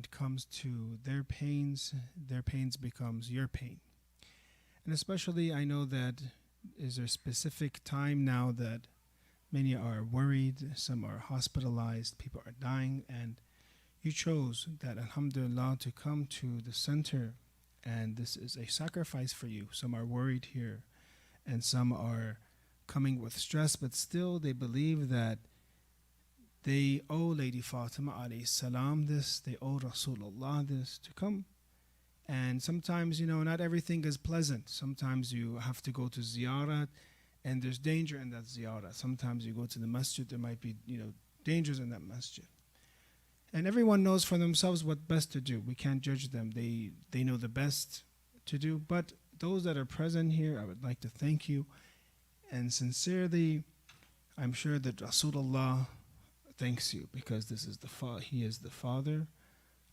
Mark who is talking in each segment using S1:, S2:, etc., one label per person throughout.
S1: it comes to their pains becomes your pain. And especially I know that is there a specific time now that many are worried, some are hospitalized, people are dying, and you chose that, alhamdulillah, to come to the center, and this is a sacrifice for you. Some are worried here, and some are coming with stress, but still they believe that they owe Lady Fatima alayhi salam this, they owe Rasulullah this to come. And sometimes, not everything is pleasant. Sometimes you have to go to ziyarat, and there's danger in that ziyarat. Sometimes you go to the masjid, there might be, dangers in that masjid. And everyone knows for themselves what best to do. We can't judge them. They know the best to do. But those that are present here, I would like to thank you. And sincerely, I'm sure that Rasulullah thanks you, because he is the father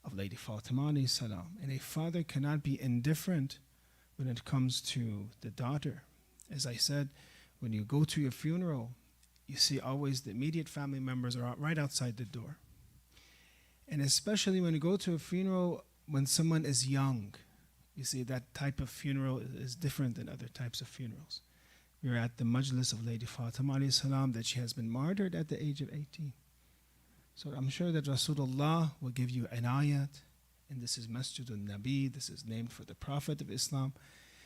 S1: of Lady Fatima alayhi salam. And a father cannot be indifferent when it comes to the daughter. As I said, when you go to your funeral, you see always the immediate family members are right outside the door. And especially when you go to a funeral when someone is young, you see that type of funeral is different than other types of funerals. We are at the majlis of Lady Fatima alayhi salam, that she has been martyred at the age of 18. So I'm sure that Rasulullah will give you inayat, and this is Masjid Al-Nabi, this is named for the Prophet of Islam.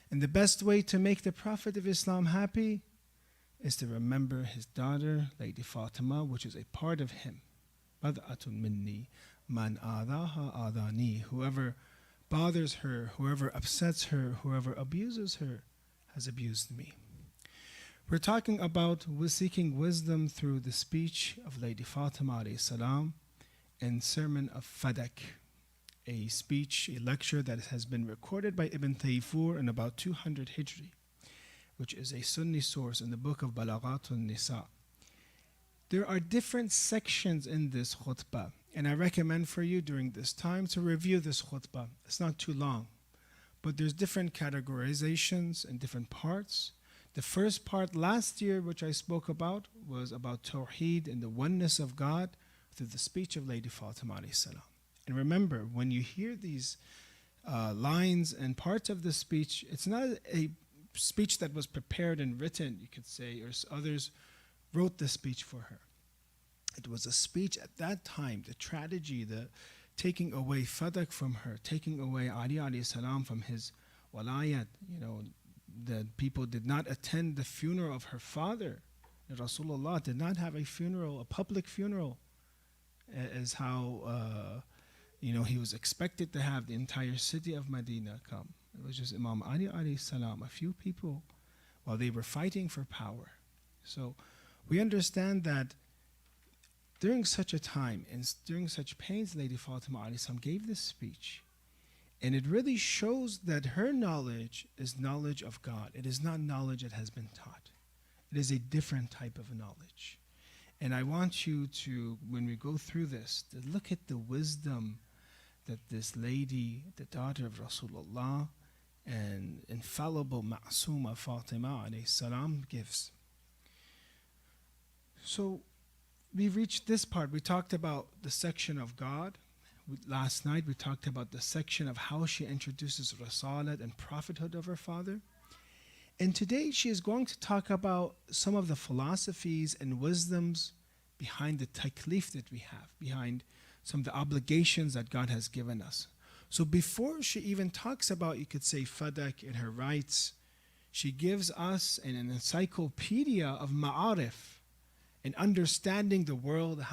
S1: And the best way to make the Prophet of Islam happy is to remember his daughter, Lady Fatima, which is a part of him. Bad'atun minni, man adaha adani. Whoever bothers her, whoever upsets her, whoever abuses her, has abused me. We're talking about seeking wisdom through the speech of Lady Fatima alayhi salam and sermon of Fadak, a speech, a lecture that has been recorded by Ibn Tayfur in about 200 Hijri, which is a Sunni source in the book of Balaghatun Nisa. There are different sections in this khutbah, and I recommend for you during this time to review this khutbah. It's not too long, but there's different categorizations and different parts. The first part last year, which I spoke about, was about Tawheed and the oneness of God through the speech of Lady Fatima alayhi salam. And remember, when you hear these lines and parts of the speech, it's not a speech that was prepared and written, you could say, or others wrote the speech for her. It was a speech at that time, the tragedy, the taking away Fadak from her, taking away Ali alayhi salam from his walayat, that people did not attend the funeral of her father. Rasulullah did not have a funeral, a public funeral, as how he was expected to have the entire city of Medina come. It was just Imam Ali alayhi salam, a few people, while they were fighting for power. So we understand that during such a time and during such pains, Lady Fatima alayhi salam gave this speech. And it really shows that her knowledge is knowledge of God. It is not knowledge that has been taught. It is a different type of knowledge. And I want you to, when we go through this, to look at the wisdom that this lady, the daughter of Rasulullah, and infallible Ma'suma Fatima alayhi salam gives. So we reached this part. We talked about the section of God. Last night we talked about the section of how she introduces Rasalat and prophethood of her father. And today she is going to talk about some of the philosophies and wisdoms behind the taklif that we have, behind some of the obligations that God has given us. So before she even talks about, you could say, Fadak and her rights, she gives us an encyclopedia of ma'arif and understanding the world.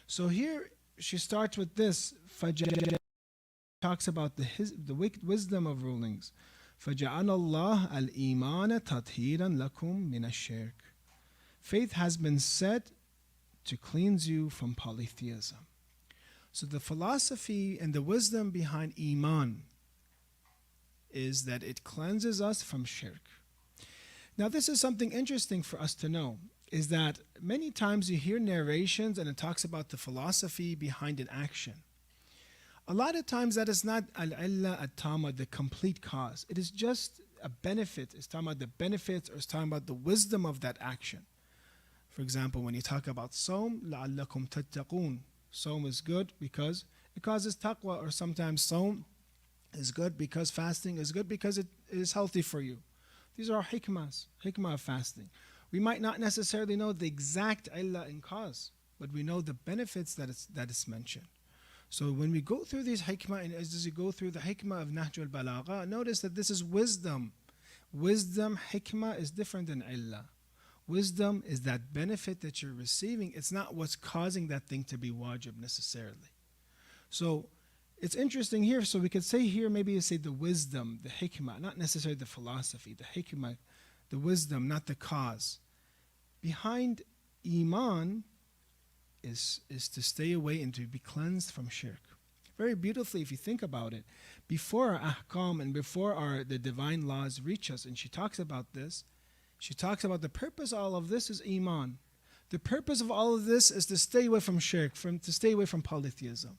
S1: So here she starts with this. Talks about the wisdom of rulings. فَجَعَلَ اللَّهَ الْإِيمَانَ تَطْهِيرًا لَكُمْ مِنَ الشِّرْكِ. Faith has been set to cleanse you from polytheism. So the philosophy and the wisdom behind Iman is that it cleanses us from shirk. Now this is something interesting for us to know, is that many times you hear narrations and it talks about the philosophy behind an action. A lot of times that is not al-illa at-tama, the complete cause. It is just a benefit. It's talking about the benefits, or it's talking about the wisdom of that action. For example, when you talk about Sawm, لَعَلَّكُمْ تَتَّقُونَ. Sawm is good because it causes taqwa, or sometimes Sawm is good because fasting is good because it is healthy for you. These are hikmahs, hikmah of fasting. We might not necessarily know the exact illah and cause, but we know the benefits that it's mentioned. So when we go through these hikmah, and as you go through the hikmah of Nahj al-Balagha, notice that this is wisdom. Wisdom, hikmah, is different than illah. Wisdom is that benefit that you're receiving. It's not what's causing that thing to be wajib necessarily. So it's interesting here. So we could say here, maybe you say the wisdom, the hikmah, not necessarily the philosophy, the hikmah, the wisdom, not the cause. Behind Iman is to stay away and to be cleansed from shirk. Very beautifully, if you think about it, before our ahkam and before the divine laws reach us, and she talks about this, she talks about the purpose of all of this is Iman. The purpose of all of this is to stay away from shirk, to stay away from polytheism.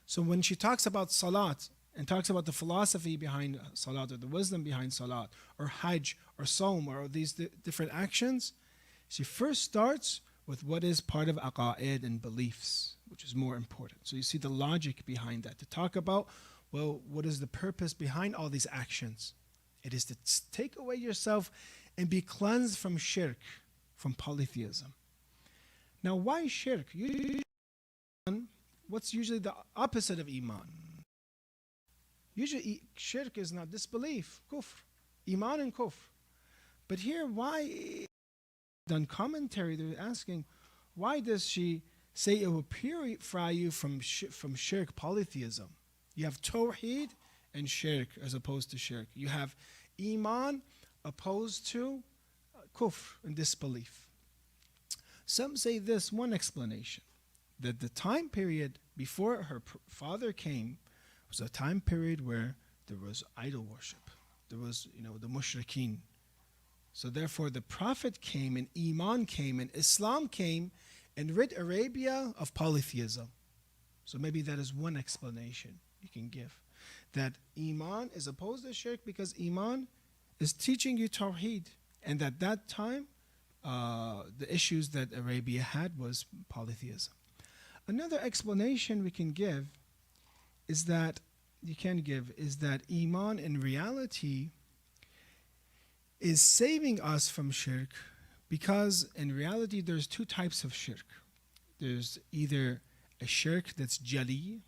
S1: So when she talks about salat and talks about the philosophy behind salat, or the wisdom behind salat, or hajj, or sawm, or these different actions, she first starts with what is part of aqa'id and beliefs, which is more important. So you see the logic behind that. To talk about, well, what is the purpose behind all these actions? It is to take away yourself and be cleansed from shirk, from polytheism. Now, why shirk? What's usually the opposite of Iman? Usually shirk is not disbelief, kufr. Iman and kufr. But here, why? Done commentary, they're asking, why does she say it will purify you from shirk, polytheism? You have tawheed and shirk as opposed to shirk. You have Iman opposed to kufr and disbelief. Some say this one explanation, that the time period before her father came was a time period where there was idol worship. There was, the mushrikeen. So therefore the Prophet came and Iman came and Islam came and rid Arabia of polytheism. So maybe that is one explanation you can give. That Iman is opposed to shirk because Iman is teaching you Tawheed. And at that time, the issues that Arabia had was polytheism. Another explanation we can give is that, Iman in reality is saving us from shirk, because in reality there's two types of shirk. There's either a shirk that's jali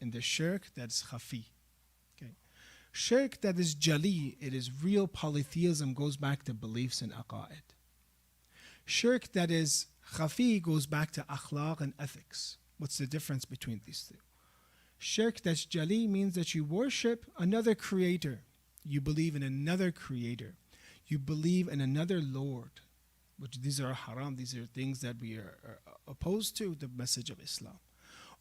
S1: and the shirk that's khafi. Okay. Shirk that is jali, it is real polytheism, goes back to beliefs and aqa'id. Shirk that is khafi goes back to akhlaq and ethics. What's the difference between these two? Shirk that's jali means that you worship another creator. You believe in another creator. You believe in another Lord, which these are haram, these are things that we are opposed to the message of Islam.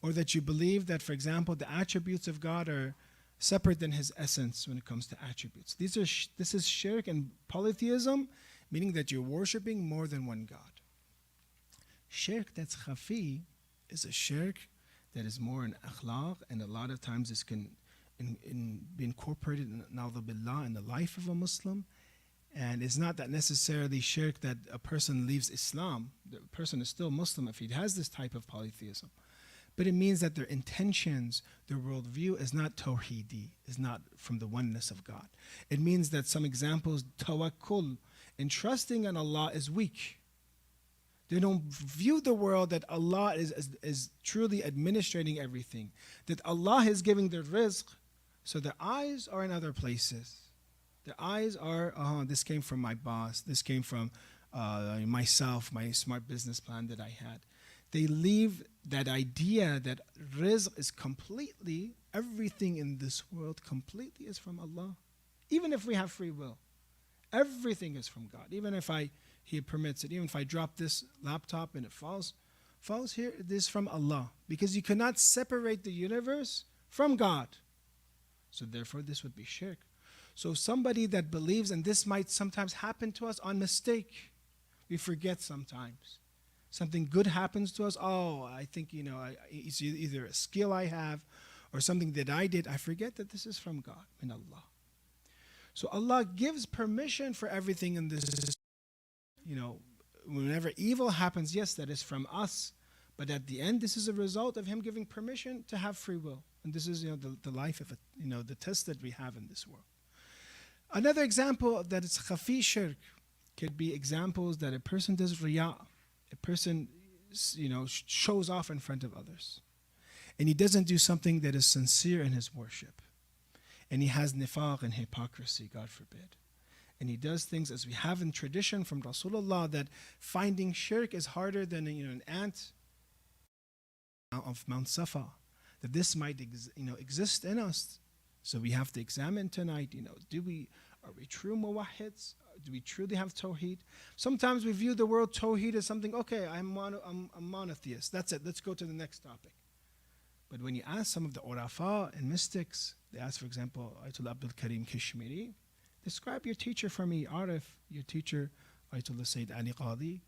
S1: Or that you believe that, for example, the attributes of God are separate than His essence when it comes to attributes. This is shirk and polytheism, meaning that you're worshipping more than one God. Shirk that's khafi is a shirk that is more in akhlaq, and a lot of times this can be incorporated in the life of a Muslim. And it's not that necessarily shirk that a person leaves Islam. The person is still Muslim if he has this type of polytheism. But it means that their intentions, their worldview is not tawheedi, is not from the oneness of God. It means that some examples, tawakkul, and trusting in Allah is weak. They don't view the world that Allah is truly administrating everything, that Allah is giving their rizq, so their eyes are in other places. Their eyes are, this came from my boss, this came from myself, my smart business plan that I had. They leave that idea that rizq is completely, everything in this world completely is from Allah. Even if we have free will, everything is from God. Even if He permits it, even if I drop this laptop and it falls here, it is from Allah. Because you cannot separate the universe from God. So therefore this would be shirk. So somebody that believes, and this might sometimes happen to us on mistake. We forget sometimes. Something good happens to us. Oh, I think, it's either a skill I have or something that I did. I forget that this is from God, min Allah. So Allah gives permission for everything in this. Whenever evil happens, yes, that is from us. But at the end, this is a result of him giving permission to have free will. And this is, the life of it, the test that we have in this world. Another example that it's khafi shirk could be examples that a person does riya. A person, shows off in front of others. And he doesn't do something that is sincere in his worship. And he has nifaq and hypocrisy, God forbid. And he does things, as we have in tradition from Rasulullah, that finding shirk is harder than an ant of Mount Safa. That this might exist in us. So we have to examine tonight, are we true muwahhids? Do we truly have tawheed? Sometimes we view the word tawheed as something, okay, I'm a monotheist. That's it. Let's go to the next topic. But when you ask some of the urafa and mystics, they ask, for example, Ayatollah Abdul Karim Kashmiri, describe your teacher for me, Arif, your teacher, Ayatollah Seyyed Ali Qadi.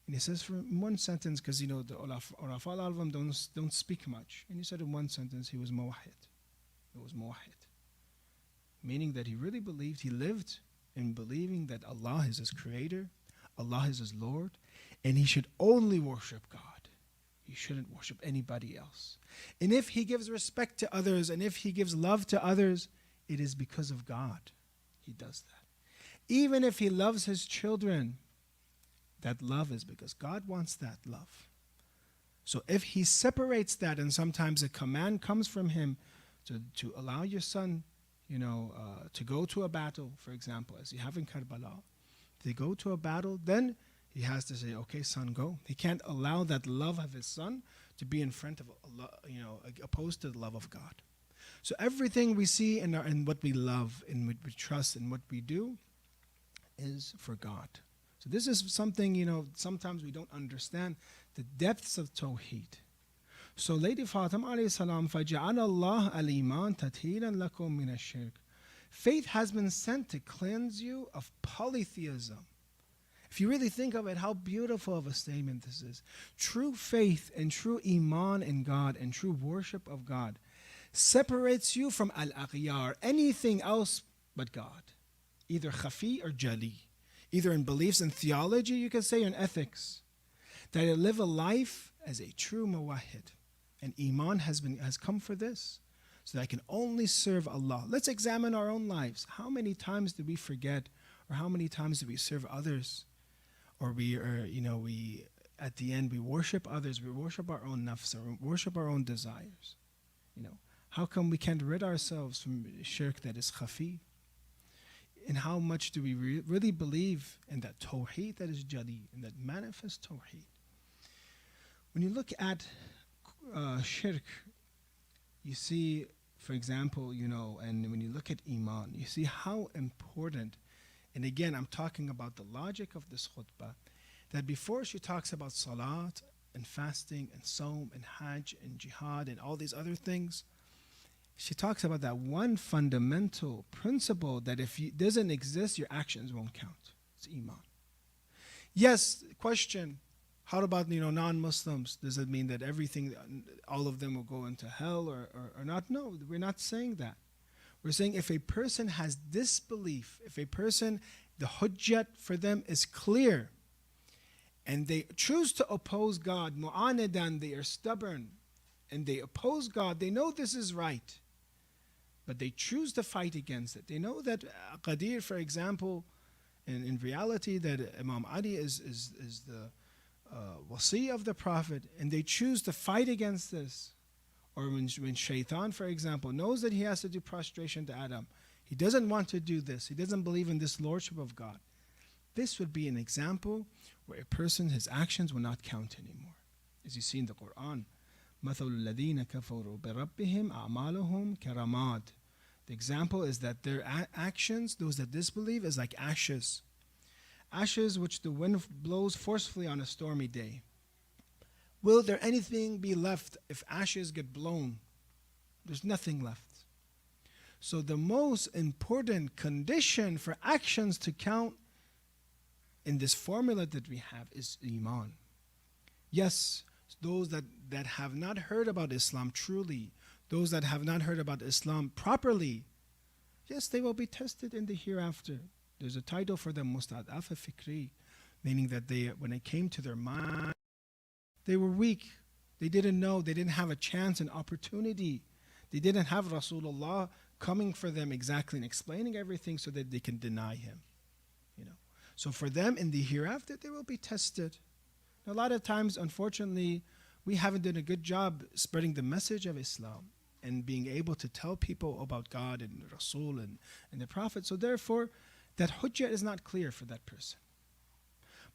S1: And he says in one sentence, because the urafa, a lot of them don't speak much. And he said in one sentence, he was muwahhid. He was muwahhid. Meaning that he really believed, he lived in believing that Allah is his creator, Allah is his Lord, and he should only worship God. He shouldn't worship anybody else. And if he gives respect to others, and if he gives love to others, it is because of God he does that. Even if he loves his children, that love is because God wants that love. So if he separates that, and sometimes a command comes from him to allow your son to go to a battle, for example, as you have in Karbala, to go to a battle, then he has to say, okay, son, go. He can't allow that love of his son to be in front of Allah, opposed to the love of God. So everything we see in what we love, in what we trust, in what we do, is for God. So this is something, sometimes we don't understand the depths of Tawheed. So Lady Fatima alayhi salam, فَجَعَلَ اللَّهَ الْإِيمَانَ تَطْهِيرًا لَكُم مِّنَ الشِّرْكِ. Faith has been sent to cleanse you of polytheism. If you really think of it, how beautiful of a statement this is. True faith and true Iman in God and true worship of God separates you from al-aghyar, anything else but God. Either khafi or jali. Either in beliefs and theology, you can say, or in ethics. That I live a life as a true muwahhid. And Iman has come for this, so that I can only serve Allah. Let's examine our own lives. How many times do we forget, or how many times do we serve others? Or we at the end we worship others, we worship our own nafs, or worship our own desires. How come we can't rid ourselves from shirk that is khafi? And how much do we really believe in that tawheed that is jali, in that manifest tawheed? When you look at shirk, you see, for example, and when you look at Iman, you see how important, and again, I'm talking about the logic of this khutbah, that before she talks about salat and fasting and saum and hajj and jihad and all these other things, she talks about that one fundamental principle that if it doesn't exist, your actions won't count. It's Iman. Yes, question, how about non-Muslims? Does it mean that all of them will go into hell or not? No, we're not saying that. We're saying if a person has disbelief, if a person, the hujjat for them is clear, and they choose to oppose God, mu'anidan, they are stubborn, and they oppose God, they know this is right, but they choose to fight against it. They know that Qadir, for example, in reality, that Imam Ali is the wasi of the Prophet, and they choose to fight against this. Or when Shaitan, for example, knows that he has to do prostration to Adam, he doesn't want to do this. He doesn't believe in this lordship of God. This would be an example where a person, his actions will not count anymore. As you see in the Quran, مَثَلُ الَّذِينَ كَفَرُوا بِرَبِّهِمْ أَعْمَالُهُمْ كَرَمَادٍ. The example is that their actions, those that disbelieve, is like ashes. Ashes which the wind blows forcefully on a stormy day. Will there anything be left if ashes get blown? There's nothing left. So the most important condition for actions to count in this formula that we have is Iman. Yes, those that have not heard about Islam truly, those that have not heard about Islam properly, yes, they will be tested in the hereafter. There's a title for them, Mustad'af Fikri, meaning that when it came to their mind, They were weak. They didn't know. They didn't have a chance and opportunity. They didn't have Rasulullah coming for them exactly and explaining everything so that they can deny him. So for them in the hereafter, they will be tested. A lot of times, unfortunately, we haven't done a good job spreading the message of Islam and being able to tell people about God and Rasul and the Prophet. So therefore, that hujjah is not clear for that person.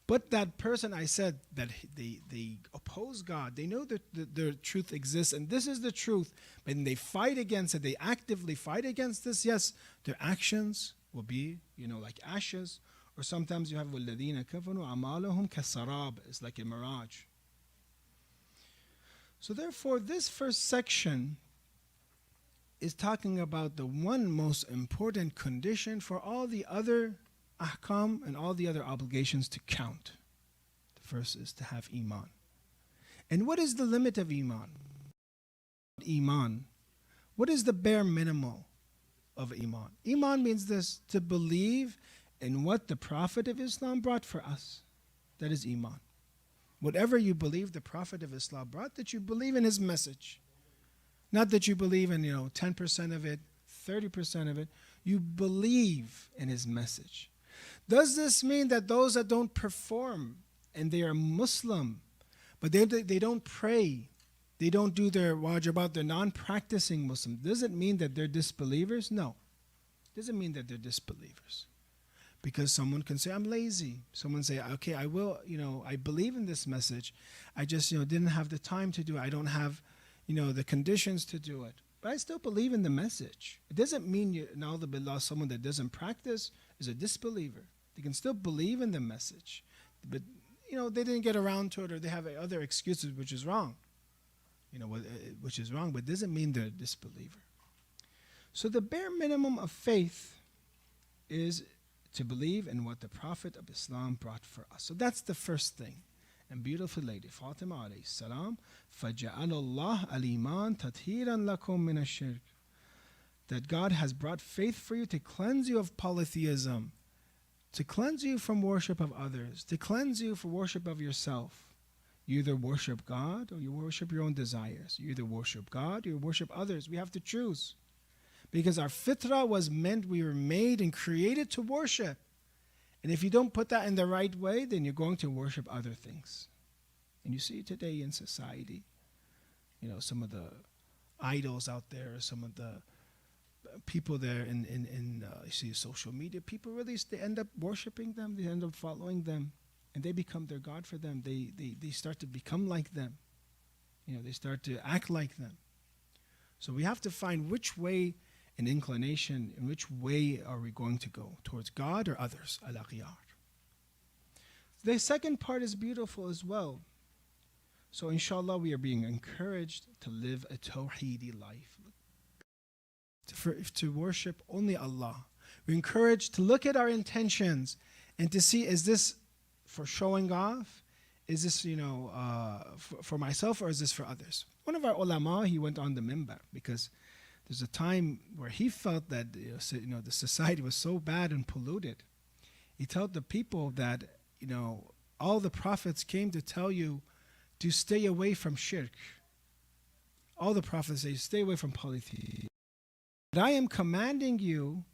S1: But that person, I said, that they oppose God. They know that the truth exists, and this is the truth. But when they fight against it, they actively fight against this, yes, their actions will be, like ashes. Or sometimes you have وَالَّذِينَ كَفَرُوا أَعْمَالُهُمْ كَالسَّرَابِ. It's like a mirage. So therefore, this first section is talking about the one most important condition for all the other ahkam and all the other obligations to count. The first is to have Iman. And what is the limit of Iman? Iman. What is the bare minimum of Iman? Iman means this, to believe in what the Prophet of Islam brought for us. That is Iman. Whatever you believe the Prophet of Islam brought, that you believe in his message. Not that you believe in 10% of it, 30% of it. You believe in his message. Does this mean that those that don't perform and they are Muslim, but they don't pray, they don't do their wajibat, they're non-practicing Muslim, does it mean that they're disbelievers? No. It doesn't mean that they're disbelievers. Because someone can say, I'm lazy. Someone say, okay, I will, I believe in this message. I just, didn't have the time to do it. I don't have, the conditions to do it. But I still believe in the message. It doesn't mean, na'udhu someone that doesn't practice is a disbeliever. They can still believe in the message. But, they didn't get around to it, or they have other excuses, which is wrong. Which is wrong, but it doesn't mean they're a disbeliever. So the bare minimum of faith is to believe in what the Prophet of Islam brought for us. So that's the first thing. And beautiful lady, Fatima alayhi salam, فَجَعَلَ اللَّهَ الْإِيمَانَ تَطْهِيرًا لَكُم مِّنَ الشِّرْكِ. That God has brought faith for you to cleanse you of polytheism, to cleanse you from worship of others, to cleanse you from worship of yourself. You either worship God or you worship your own desires. You either worship God or you worship others. We have to choose. Because our fitrah was meant, we were made and created to worship. And if you don't put that in the right way, then you're going to worship other things. And you see today in society, some of the idols out there, some of the people there in you see social media, people really, they end up worshiping them, they end up following them, and they become their God for them. They start to become like them. They start to act like them. So we have to find which way, an inclination, in which way are we going to go? Towards God or others? Al-Aqiyar. The second part is beautiful as well. So inshallah, we are being encouraged to live a tawheedi life. To worship only Allah. We're encouraged to look at our intentions and to see, is this for showing off? Is this, for myself, or is this for others? One of our ulama, he went on the minbar because there's a time where he felt that the society was so bad and polluted. He told the people that all the prophets came to tell you to stay away from shirk. All the prophets say stay away from polytheism. But I am commanding you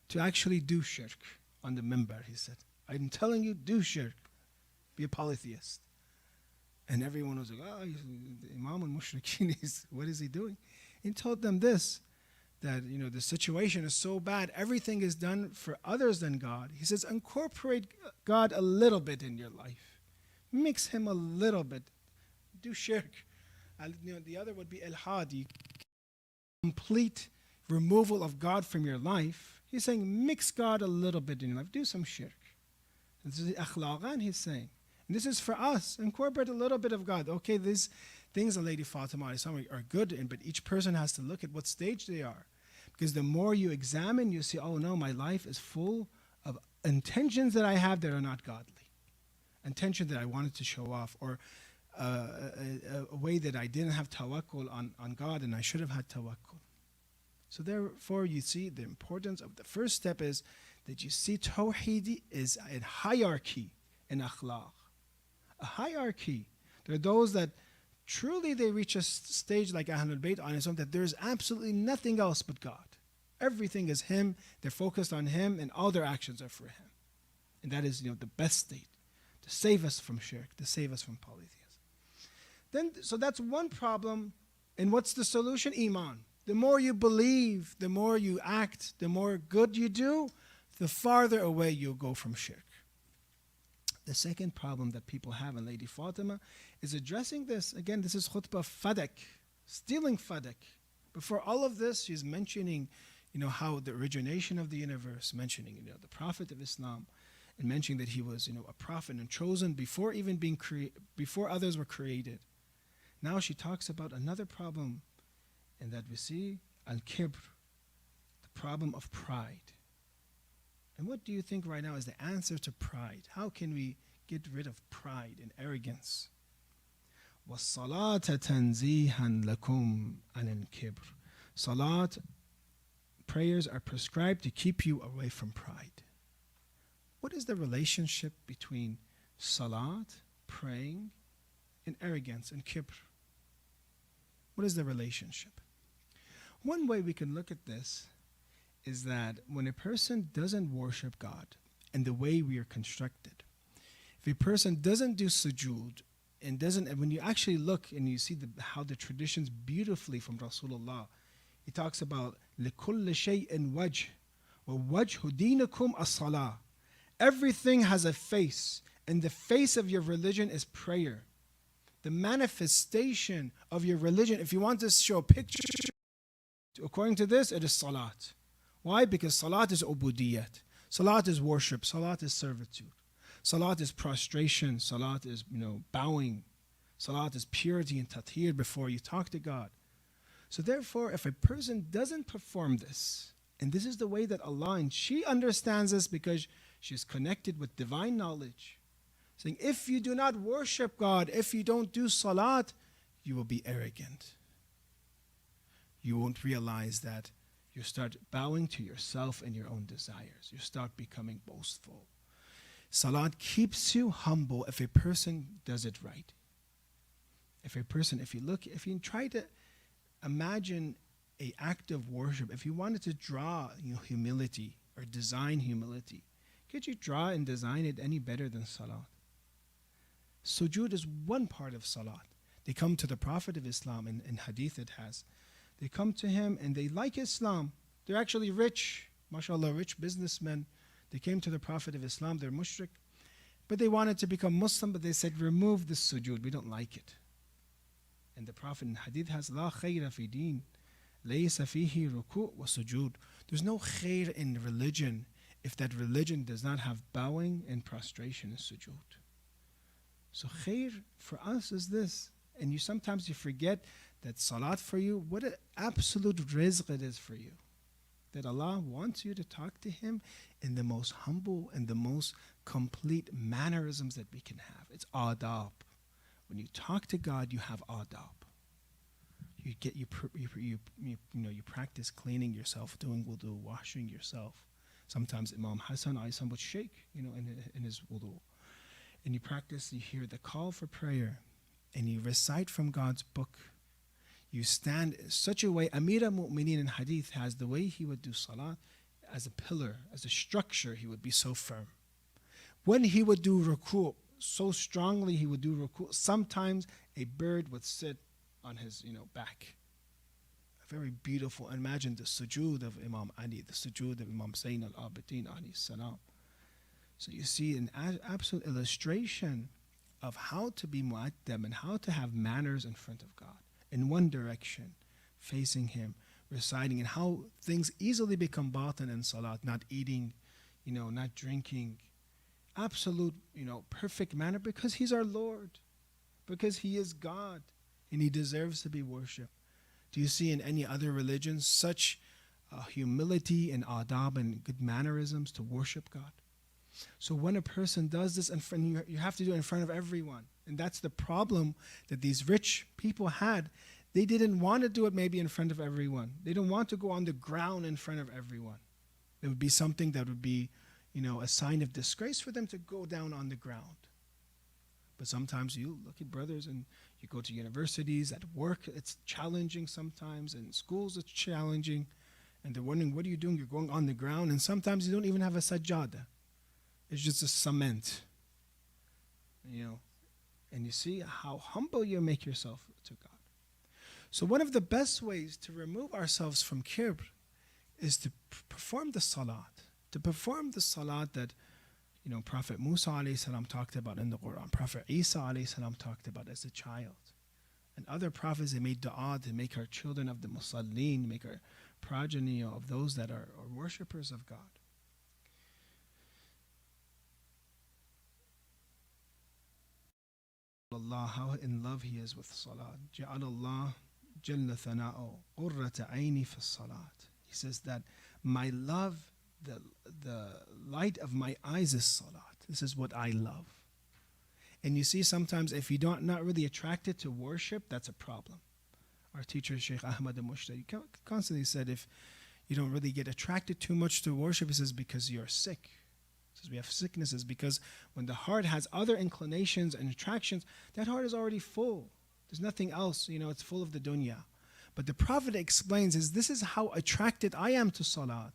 S1: to actually do shirk on the minbar. He said, I'm telling you, do shirk, be a polytheist. And everyone was like, oh, Imam al-Mushrikeen, what is he doing? He told them this, that the situation is so bad, everything is done for others than God. He says, incorporate God a little bit in your life. Mix him a little bit. Do shirk. The other would be ilhad, complete removal of God from your life. He's saying, mix God a little bit in your life. Do some shirk. This is akhlaqan, he's saying. And this is for us. Incorporate a little bit of God. Okay, these things of Lady Fatima are good, but each person has to look at what stage they are. Because the more you examine, you see, oh no, my life is full of intentions that I have that are not godly. Intention that I wanted to show off, or a way that I didn't have tawakkul on God, and I should have had tawakkul. So therefore, you see the importance of the first step is that you see Tawheed is a hierarchy in akhlaq. A hierarchy. There are those that truly they reach a stage like Ahlul Bayt on his own, that there's absolutely nothing else but God. Everything is Him. They're focused on Him, and all their actions are for Him. And that is, the best state to save us from shirk, to save us from polytheism. So that's one problem. And what's the solution? Iman. The more you believe, the more you act, the more good you do, the farther away you'll go from shirk. The second problem that people have, and Lady Fatima is addressing this. Again, this is khutbah Fadak, stealing Fadak. Before all of this, she's mentioning, how the origination of the universe, mentioning, the Prophet of Islam, and mentioning that he was, a prophet and chosen before even being before others were created. Now she talks about another problem, and that we see al-kibr, the problem of pride. And what do you think right now is the answer to pride? How can we get rid of pride and arrogance? وَالصَّلَاةَ تَنْزِيهًا لَكُمْ عَنِ الْكِبْرِ. Salat, prayers are prescribed to keep you away from pride. What is the relationship between salat, praying, and arrogance and kibr? What is the relationship? One way we can look at this is that when a person doesn't worship God in the way we are constructed, if a person doesn't do sujood and when you actually look and you see how the traditions beautifully from Rasulullah, he talks about لِكُلِّ شَيْءٍ وَجْهٍ وَوَجْهُ دِينِكُمْ الصَّلَاةِ. Everything has a face, and the face of your religion is prayer. The manifestation of your religion, if you want to show a picture, according to this, it is salat. Why? Because salat is ubudiyat. Salat is worship. Salat is servitude. Salat is prostration. Salat is, bowing. Salat is purity and tathir before you talk to God. So therefore, if a person doesn't perform this, and this is the way that Allah, and she understands this because she's connected with divine knowledge, saying, if you do not worship God, if you don't do salat, you will be arrogant. You won't realize that you start bowing to yourself and your own desires. You start becoming boastful. Salat keeps you humble if a person does it right. If you try to imagine an act of worship, if you wanted to draw humility or design humility, could you draw and design it any better than salat? Sujood is one part of salat. They come to the Prophet of Islam, in hadith it has. They come to him and they like Islam. They're actually rich, mashallah, rich businessmen. They came to the Prophet of Islam, they're mushrik. But they wanted to become Muslim, but they said, remove this sujood, we don't like it. And the Prophet in hadith has, La khayra fi deen, laysa fihi ruku' wa sujood. There's no khair in religion if that religion does not have bowing and prostration and sujood. So khair for us is this. And sometimes you forget that salat for you, what an absolute rizq it is for you. That Allah wants you to talk to Him in the most humble and the most complete mannerisms that we can have. It's adab. When you talk to God, you have adab. You practice cleaning yourself, doing wudu, washing yourself. Sometimes Imam Hassan Aysam would shake, in his wudu. And you practice, you hear the call for prayer, and you recite from God's book. You stand in such a way. Amir al-Mu'mineen in hadith has the way he would do salat as a pillar, as a structure. He would be so firm. When he would do ruku', so strongly he would do ruku', sometimes a bird would sit on his back. A very beautiful. Imagine the sujood of Imam Ali, the sujood of Imam Zayn al-Abidin alayhi salam. So you see an absolute illustration of how to be mu'addab and how to have manners in front of God. In one direction, facing Him, reciting, and how things easily become batin in salat, not eating, not drinking. Absolute, perfect manner, because He's our Lord, because He is God, and He deserves to be worshipped. Do you see in any other religion such humility and adab and good mannerisms to worship God? So when a person does this, you have to do it in front of everyone. And that's the problem that these rich people had. They didn't want to do it maybe in front of everyone. They don't want to go on the ground in front of everyone. It would be something that would be, a sign of disgrace for them to go down on the ground. But sometimes you look at brothers and you go to universities, at work, it's challenging sometimes. In schools, it's challenging. And they're wondering, what are you doing? You're going on the ground. And sometimes you don't even have a sajjada. It's just a cement. And you see how humble you make yourself to God. So one of the best ways to remove ourselves from kibr is to perform the salat. To perform the salat that Prophet Musa alayhi salam talked about in the Quran. Prophet Isa alayhi salam talked about as a child. And other prophets, they made dua to make our children of the musallin, make our progeny of those that are worshippers of God. Allah, how in love He is with salat. Ja'al Allah jalla thana'u qurrata ayni fi salat. He says that my love, the light of my eyes is salat. This is what I love. And you see, sometimes if you're not really attracted to worship, that's a problem. Our teacher, Sheikh Ahmad al-Mushtari, constantly said if you don't really get attracted too much to worship, he says because you're sick. He says we have sicknesses because when the heart has other inclinations and attractions, that heart is already full. There's nothing else, it's full of the dunya. But the Prophet explains this is how attracted I am to salat.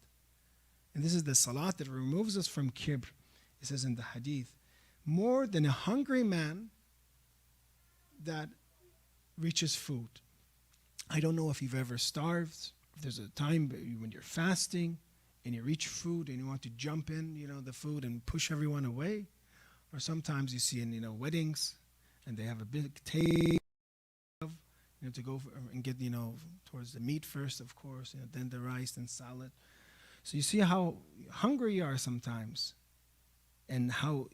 S1: And this is the salat that removes us from kibr. It says in the hadith, more than a hungry man that reaches food. I don't know if you've ever starved, if there's a time when you're fasting and you reach food and you want to jump in, the food and push everyone away. Or sometimes you see in, weddings and they have a big table, to go and get, towards the meat first, of course, then the rice and salad. So you see how hungry you are sometimes and how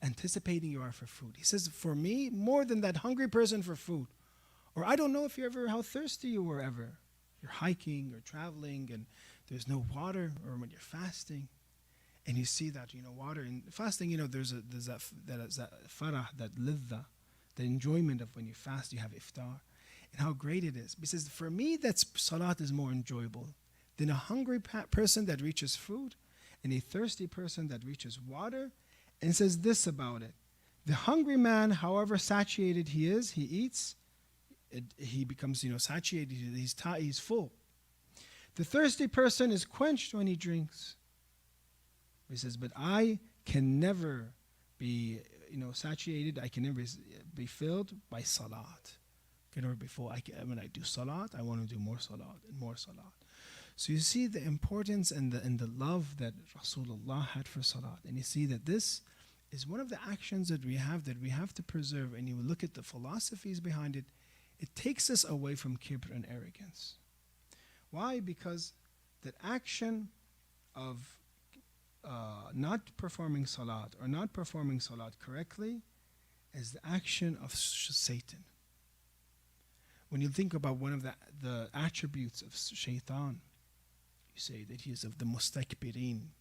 S1: anticipating you are for food. He says, for me, more than that hungry person for food. Or I don't know if how thirsty you were ever. You're hiking or traveling and there's no water, or when you're fasting and you see that, water. And fasting, there's that farah, that lidha, the enjoyment of when you fast, you have iftar, and how great it is. He says, for me, salat is more enjoyable than a hungry person that reaches food and a thirsty person that reaches water. And says this about it. The hungry man, however satiated he is, he eats, he becomes satiated, he's full. The thirsty person is quenched when he drinks. He says, but I can never be satiated, I can never be filled by salat. Can never be full. When I do salat, I want to do more salat and more salat. So you see the importance and the love that Rasulullah had for salat. And you see that this is one of the actions that we have to preserve. And you look at the philosophies behind it, it takes us away from kibr and arrogance. Why? Because that action of not performing salat or not performing salat correctly is the action of Satan. When you think about one of the attributes of shaitan, you say that he is of the mustakbirin.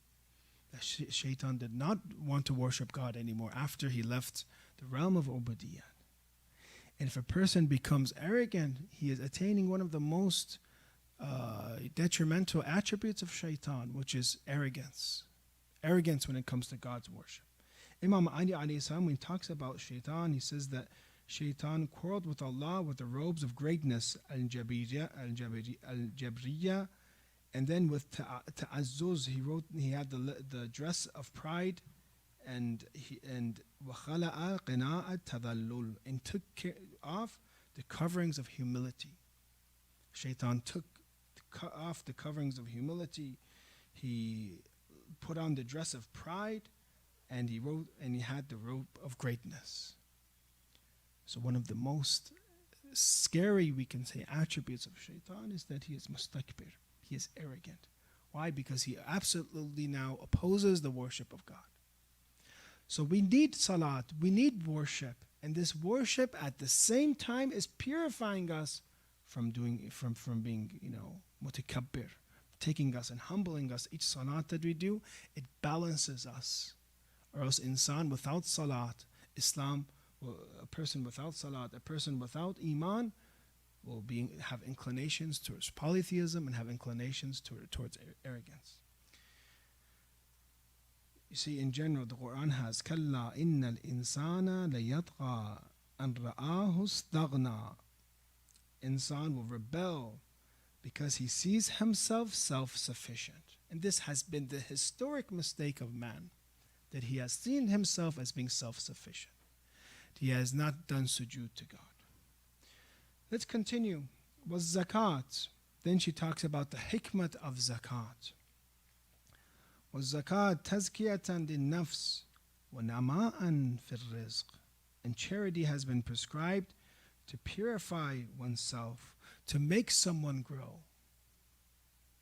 S1: That shaitan did not want to worship God anymore after he left the realm of Ubudiyyah. And if a person becomes arrogant, he is attaining one of the most detrimental attributes of shaitan, which is arrogance. Arrogance when it comes to God's worship. Imam Ali alayhi salam, when he talks about shaitan, he says that shaitan quarreled with Allah with the robes of greatness, al-Jabriyya, and then with ta'azzuz, he had the dress of pride, and وَخَلَعَ قِنَاءَ التَّذَلُّلِ, and took off the coverings of humility. Shaitan took off the coverings of humility. He put on the dress of pride, and he had the robe of greatness. So one of the most scary, we can say, attributes of shaitan is that he is mustakbir. He is arrogant. Why? Because he absolutely now opposes the worship of God. So we need salat, we need worship, and this worship at the same time is purifying us from being, mutakabbir, taking us and humbling us. Each salat that we do, it balances us. Or else insan without salat, Islam, a person without salat, a person without Iman will have inclinations towards polytheism and have inclinations towards arrogance. You see, in general, the Quran has كَلَّا إِنَّ الْإِنسَانَ لَيَطْغَى أَنْ رَآهُ اسْتَغْنَى. Insan will rebel because he sees himself self-sufficient. And this has been the historic mistake of man, that he has seen himself as being self-sufficient. He has not done sujood to God. Let's continue. Was zakat. Then she talks about the hikmat of zakat. Was zakat tazkiyatan din nafs wa nama'an fil rizq. And charity has been prescribed to purify oneself, to make someone grow.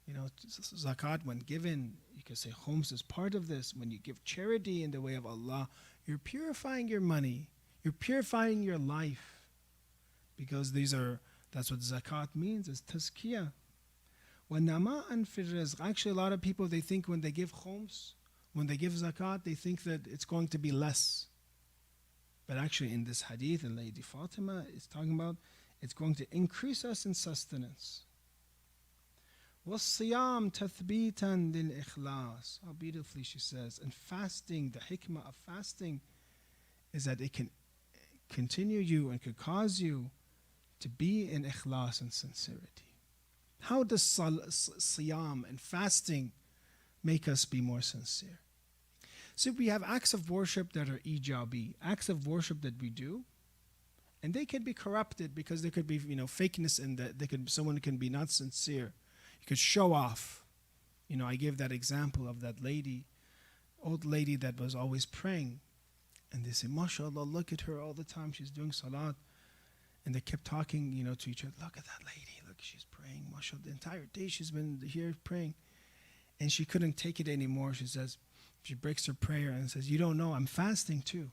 S1: You know, zakat, when given, you can say khums is part of this. When you give charity in the way of Allah, you're purifying your money, you're purifying your life. Because that's what zakat means, is tazkiyah. وَنَمَاءً فِي الرِّزْقِ. Actually, a lot of people, they think when they give khums, when they give zakat, they think that it's going to be less. But actually in this hadith, and Lady Fatima is talking about, it's going to increase us in sustenance. وَالصِّيَامْ تَثْبِيتًا لِلْإِخْلَاصِ. How beautifully she says. And fasting, the hikmah of fasting is that it can continue you and could cause you to be in ikhlas and sincerity. How does siyam and fasting make us be more sincere? So we have acts of worship that are ijabi, acts of worship that we do, and they can be corrupted because there could be, fakeness in that. Someone can be not sincere. You could show off. I gave that example of that lady, old lady that was always praying, and they say, "MashaAllah, look at her all the time. She's doing salat." And they kept talking, to each other. "Look at that lady. Look, she's praying. MashaAllah, the entire day she's been here praying." And she couldn't take it anymore. She says, she breaks her prayer and says, "You don't know, I'm fasting too."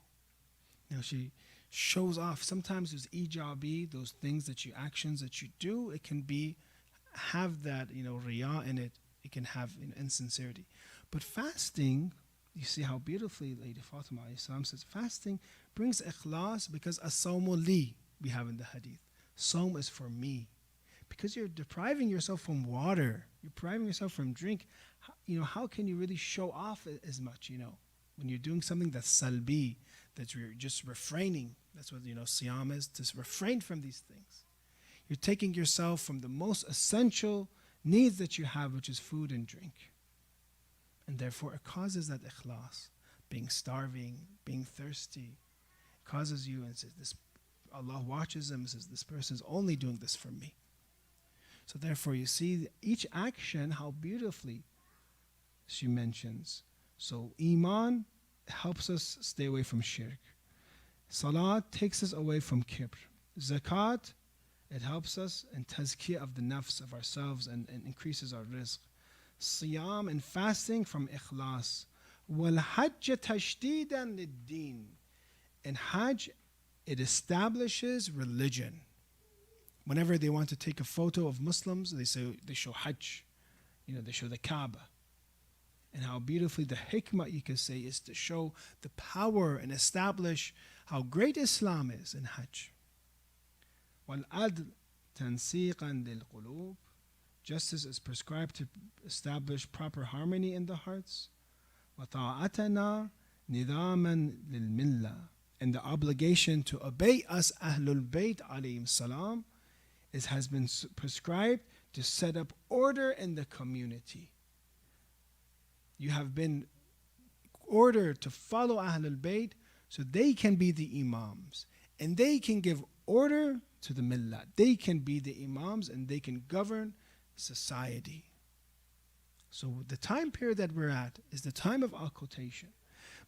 S1: She shows off. Sometimes those ijabi, those things actions that you do, it can have that, riyah in it. It can have insincerity. But fasting, you see how beautifully Lady Fatima Islam says, fasting brings ikhlas, because as-sawmu li, we have in the hadith. Sawm is for me. Because you're depriving yourself from water, you're depriving yourself from drink. How can you really show off as much, when you're doing something that's salbi, that you're just refraining. That's what, siyam is, to refrain from these things. You're taking yourself from the most essential needs that you have, which is food and drink. And therefore it causes that ikhlas, being starving, being thirsty. It causes you, and says, Allah watches them and says, this person is only doing this for me. So therefore you see each action, how beautifully she mentions. So Iman helps us stay away from shirk. Salat takes us away from kibr. Zakat, it helps us in tazkiyah of the nafs, of ourselves, and increases our rizq. Siyam and fasting from ikhlas. Wal hajj tashdeedan lid-deen. And hajj, it establishes religion. Whenever they want to take a photo of Muslims, they show hajj. They show the Kaaba. And how beautifully the hikmah, you can say, is to show the power and establish how great Islam is in hajj. وَالْعَدْلِ تَنْسِيقًا لِلْقُلُوبِ. Justice is prescribed to establish proper harmony in the hearts. وَطَاعَتَنَا نِظَامًا لِلْمِلَّةِ. And the obligation to obey us, Ahlul Bayt alayhim salam, has been prescribed to set up order in the community. You have been ordered to follow Ahlul Bayt so they can be the imams. And they can give order to the millah. They can be the imams and they can govern society. So the time period that we're at is the time of occultation.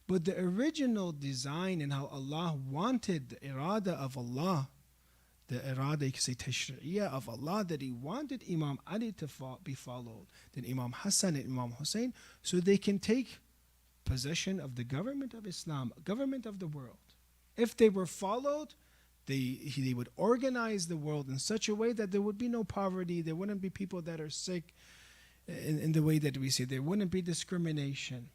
S1: But the original design and how Allah wanted, the irada of Allah, the irada, you can say tashri'iyah of Allah, that He wanted Imam Ali to be followed, then Imam Hassan and Imam Hussein, so they can take possession of the government of Islam, government of the world. If they were followed, they would organize the world in such a way that there would be no poverty, there wouldn't be people that are sick in the way that we see, there wouldn't be discrimination.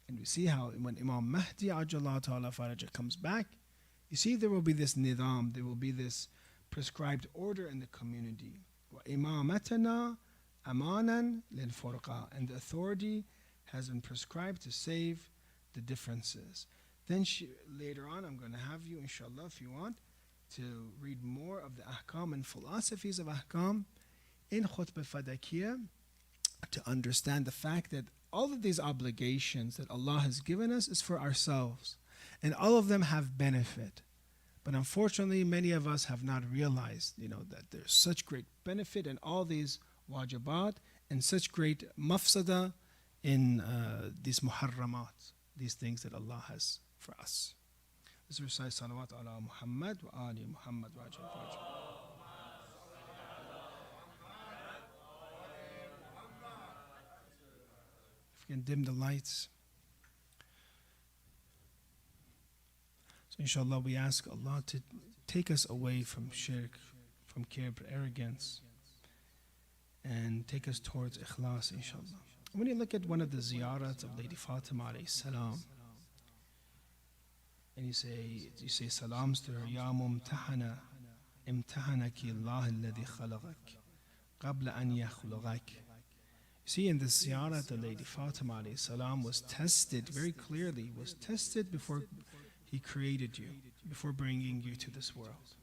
S1: And we see how when Imam Mahdi Ajallah Ta'ala Faraja comes back, you see there will be this nidam, there will be this prescribed order in the community. وَإِمَامَتَنَا أَمَانًا لِلْفُرْقَى. And the authority has been prescribed to save the differences. Then later on, I'm going to have you, inshallah, if you want, to read more of the ahkam and philosophies of ahkam in Khutbah Fadakiyya, to understand the fact that all of these obligations that Allah has given us is for ourselves, and all of them have benefit. But unfortunately, many of us have not realized, that there's such great benefit in all these wajibat and such great mafsada in these muharramat, these things that Allah has for us. Let's recite salawat ala Muhammad wa ali Muhammad wa ajal wa ajal. If you can dim the lights. So inshallah, we ask Allah to take us away from shirk, from kibr, arrogance, and take us towards ikhlas, inshallah. When you look at one of the ziyarats of Lady Fatima alayhi salam, and you say salams to her, Ya mumtahana, imtahanaki Allah alladhi khalaqak, qabla an yakhluqak. You see, in this ziyarat, the Lady Fatima alayhi salam was tested very clearly, was tested before He created you, before bringing you to this world.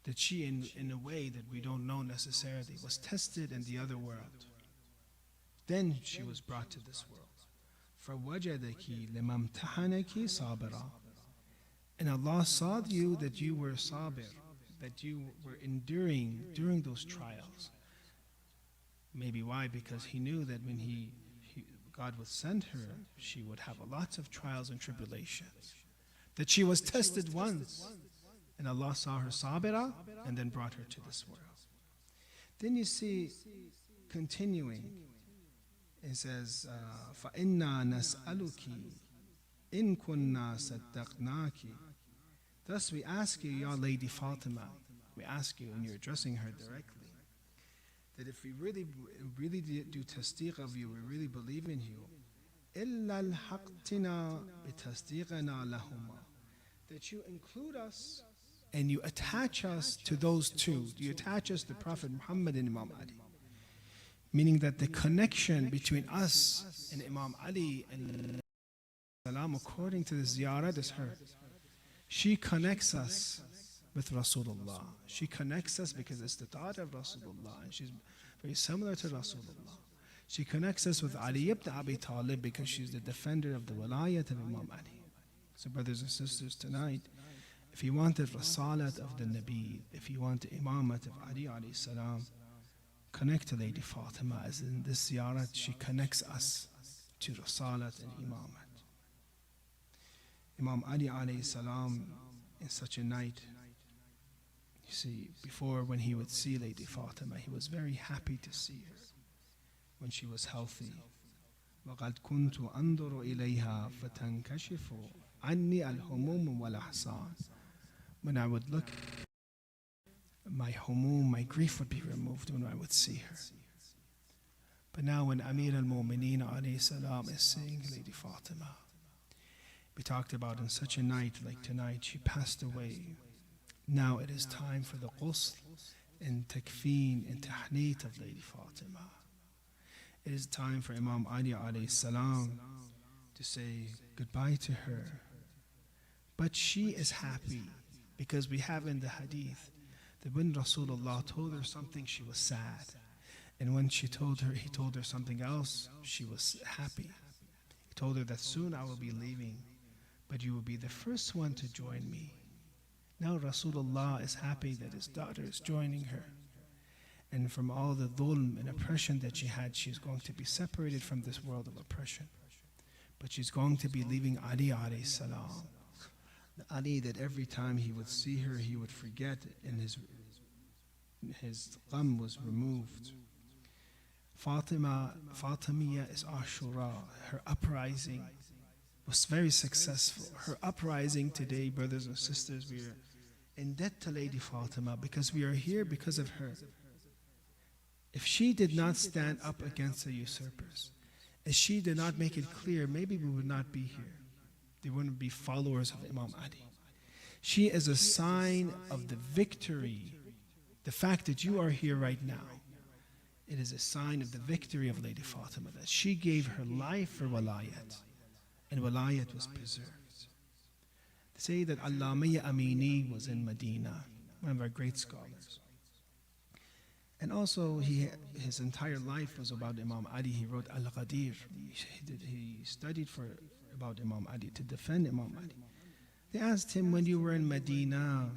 S1: That she, in a way that we don't know necessarily, was tested in the other world. Then she was brought to this world. فَوَجَدَكِ لِمَمْتَحَنَكِ صَابِرًا. And Allah saw you that you were sabir, that you were enduring during those trials. Maybe why? Because He knew that when God would send her, she would have lots of trials and tribulations. That she was tested once, and Allah saw her sabira and then brought her to this world. Then you see, continuing, it says, فَإِنَّا نَسْأَلُكِ إِن كُنَّا صَدَّقْنَاكِ. Thus we ask you, Ya Lady Fatima, we ask you, and you're addressing her directly, that if we really do tasdeeq of you, we really believe in you, إِلَّا الْحَقْتِنَا بِتَصْدِيقِنَا لَهُمَا, that you include us and you attach us to those two. You attach us to Prophet Muhammad and Imam Ali. Meaning that the connection between us and Imam Ali and Salam, according to the ziyarat, is her. She connects us with Rasulullah. She connects us because it's the daughter of Rasulullah, and she's very similar to Rasulullah. She connects us with Ali ibn Abi Talib because she's the defender of the walayat of Imam Ali. So brothers and sisters, tonight, if you want the Rasalat of the Nabi, if you want the Imamat of Ali alayhi salam, connect to Lady Fatima, as in this ziyarat, she connects us to Rasalat and Imamat. Imam Ali alayhi salam, in such a night, you see, before when he would see Lady Fatima, he was very happy to see her when she was healthy. وَقَدْ كُنْتُ أَنْظُرُ إِلَيْهَا فَتَنْكَشِفُ عَنِّي الْهُمُومُ وَالْأَحْزَانُ. When I would look, my humum, my grief would be removed when I would see her. But now when Amir al-Mu'mineen alayhi salam is seeing Lady Fatima, we talked about in such a night like tonight, she passed away. Now it is time for the ghusl and takfeen and tahneet of Lady Fatima. It is time for Imam Ali alayhi salam to say goodbye to her. But she is happy because we have in the hadith that when Rasulullah told her something, she was sad. And when he told her something else, she was happy. He told her that soon I will be leaving, but you will be the first one to join me. Now Rasulullah is happy that his daughter is joining her. And from all the dhulm and oppression that she had, she's going to be separated from this world of oppression. But she's going to be leaving Ali alayhi salam. The Ali that every time he would see her, he would forget, and his gham was removed. Fatemiyya is Ashura. Her uprising was very successful. Her uprising today, brothers and sisters, we are in debt to Lady Fatima because we are here because of her. If she did not stand up against the usurpers, if she did not make it clear, maybe we would not be here. They wouldn't be followers of Imam Ali. She is a sign of the victory, the fact that you are here right now. it is a sign of the victory of Lady Fatima that she gave her life for walayat, and walayat was preserved. They say that Al-Nabi Amini was in Medina, one of our great scholars. And also his entire life was about Imam Ali. He wrote Al-Ghadir. He studied about Imam Ali, to defend Imam Ali. They asked him, when you were in Medina,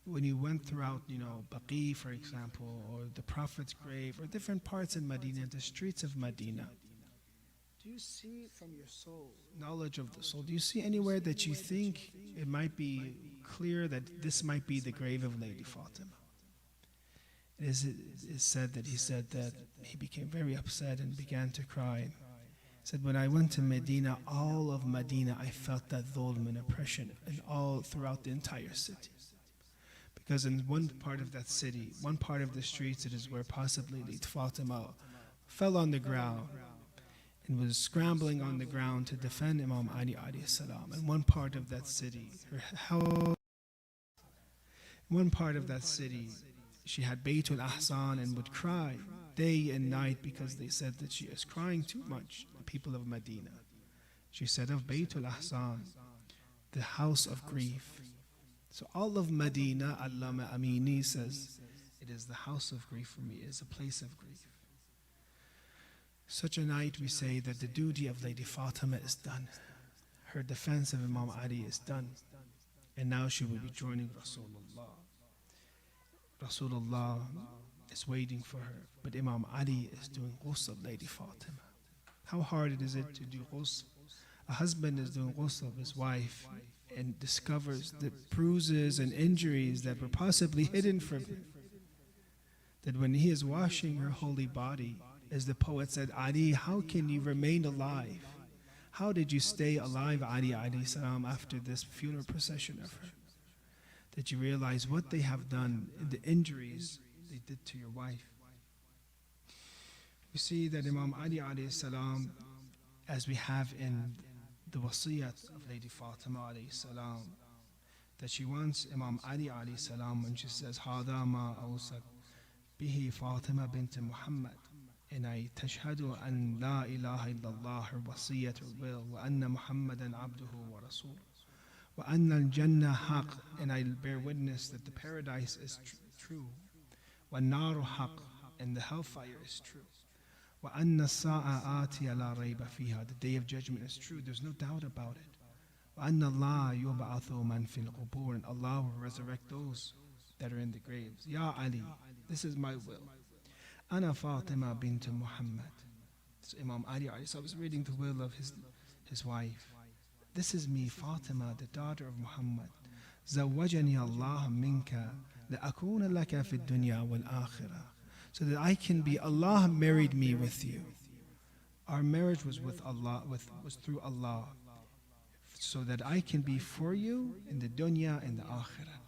S1: when you went throughout, Baqi, for example, or the Prophet's grave, or different parts in Medina, the streets of Medina, do you see from your soul, knowledge of the soul, do you see anywhere that you think it might be clear that this might be the grave of Lady Fatima? It is said that he said that he became very upset and began to cry. He said, when I went to Medina, all of Medina, I felt that dhulm and oppression, and all throughout the entire city. Because in one part of that city, one part of the streets, it is where possibly Lady Fatima fell on the ground and was scrambling on the ground to defend Imam Ali alayhi salam. And one part of that city, she had Baytul Ahsan and would cry day and night because they said that she is crying too much, the people of Medina. She said of Baytul Ahsan, the house of grief. So all of Medina, Allama Amini says, it is the house of grief for me, it is a place of grief. Such a night we say that the duty of Lady Fatima is done. Her defense of Imam Ali is done. And now she will be joining Rasulullah. Rasulullah is waiting for her, but Imam Ali is doing ghusl of Lady Fatima. How hard is it to do ghusl? A husband is doing ghusl of his wife and discovers the bruises and injuries that were possibly hidden from him. That when he is washing her holy body, as the poet said, Ali, how can you remain alive? How did you stay alive, Ali alayhi salam, after this funeral procession of her? That you realize what they have done, the injuries they did to your wife. We see that Imam Ali alayhi salam, as we have in the wasiyat of Lady Fatima alayhi salam, that she wants Imam Ali alayhi salam when she says, هَذَا مَا أَوْصَتْ بِهِ فَاطِمَةَ بِنْتِ مُحَمَّدٍ, and I tashhadu an la ilaha illallah, her wasiyat, her will, wa anna Muhammadan abduhu wa rasul, wa anna al-jannah haq, and I bear witness that the paradise is true, wa naru haq, and the hellfire is true, wa anna sa'a atiya la rayba fiha, the day of judgment is true, there's no doubt about it, wa anna Allah yub'athu man fil qubur, and Allah will resurrect those that are in the graves. Ya Ali, this is my will. Ana Fatima bint Muhammad. So Imam Ali was reading the will of his wife. This is me, Fatima, the daughter of Muhammad. Zawwajani Allah minka la'akuna laka fi dunya wal akhirah. So that I can be, Allah married me with you. Our marriage was with Allah, was through Allah. So that I can be for you in the dunya and the akhirah.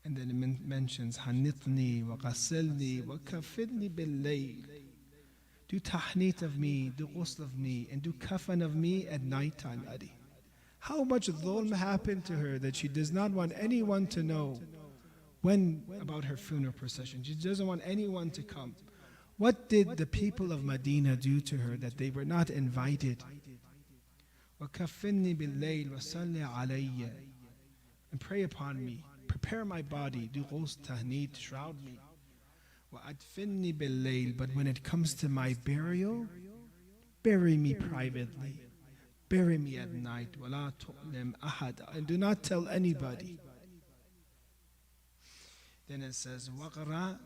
S1: And then it mentions, Hanitni wa ghasilni wa kafidni bil layl. Do tahnit of me, do ghusl of me, and do kafan of me at night time, Ali. How much dhulm happened to her that she does not want anyone to know about her funeral procession. She doesn't want anyone to come. What did the people of Medina do to her that they were not invited? Wa kafinni bil layl wa salli alayya, and pray upon me. Prepare my body, do ghusl, tahnit, shroud me. وَأَدْفِنِّي بِاللَّيْلِ, but when it comes to my burial, bury me privately. Bury me at night. وَلَا تُعْلِمْ أَحَدًا, and do not tell anybody. Then it says, وَقْرَأْ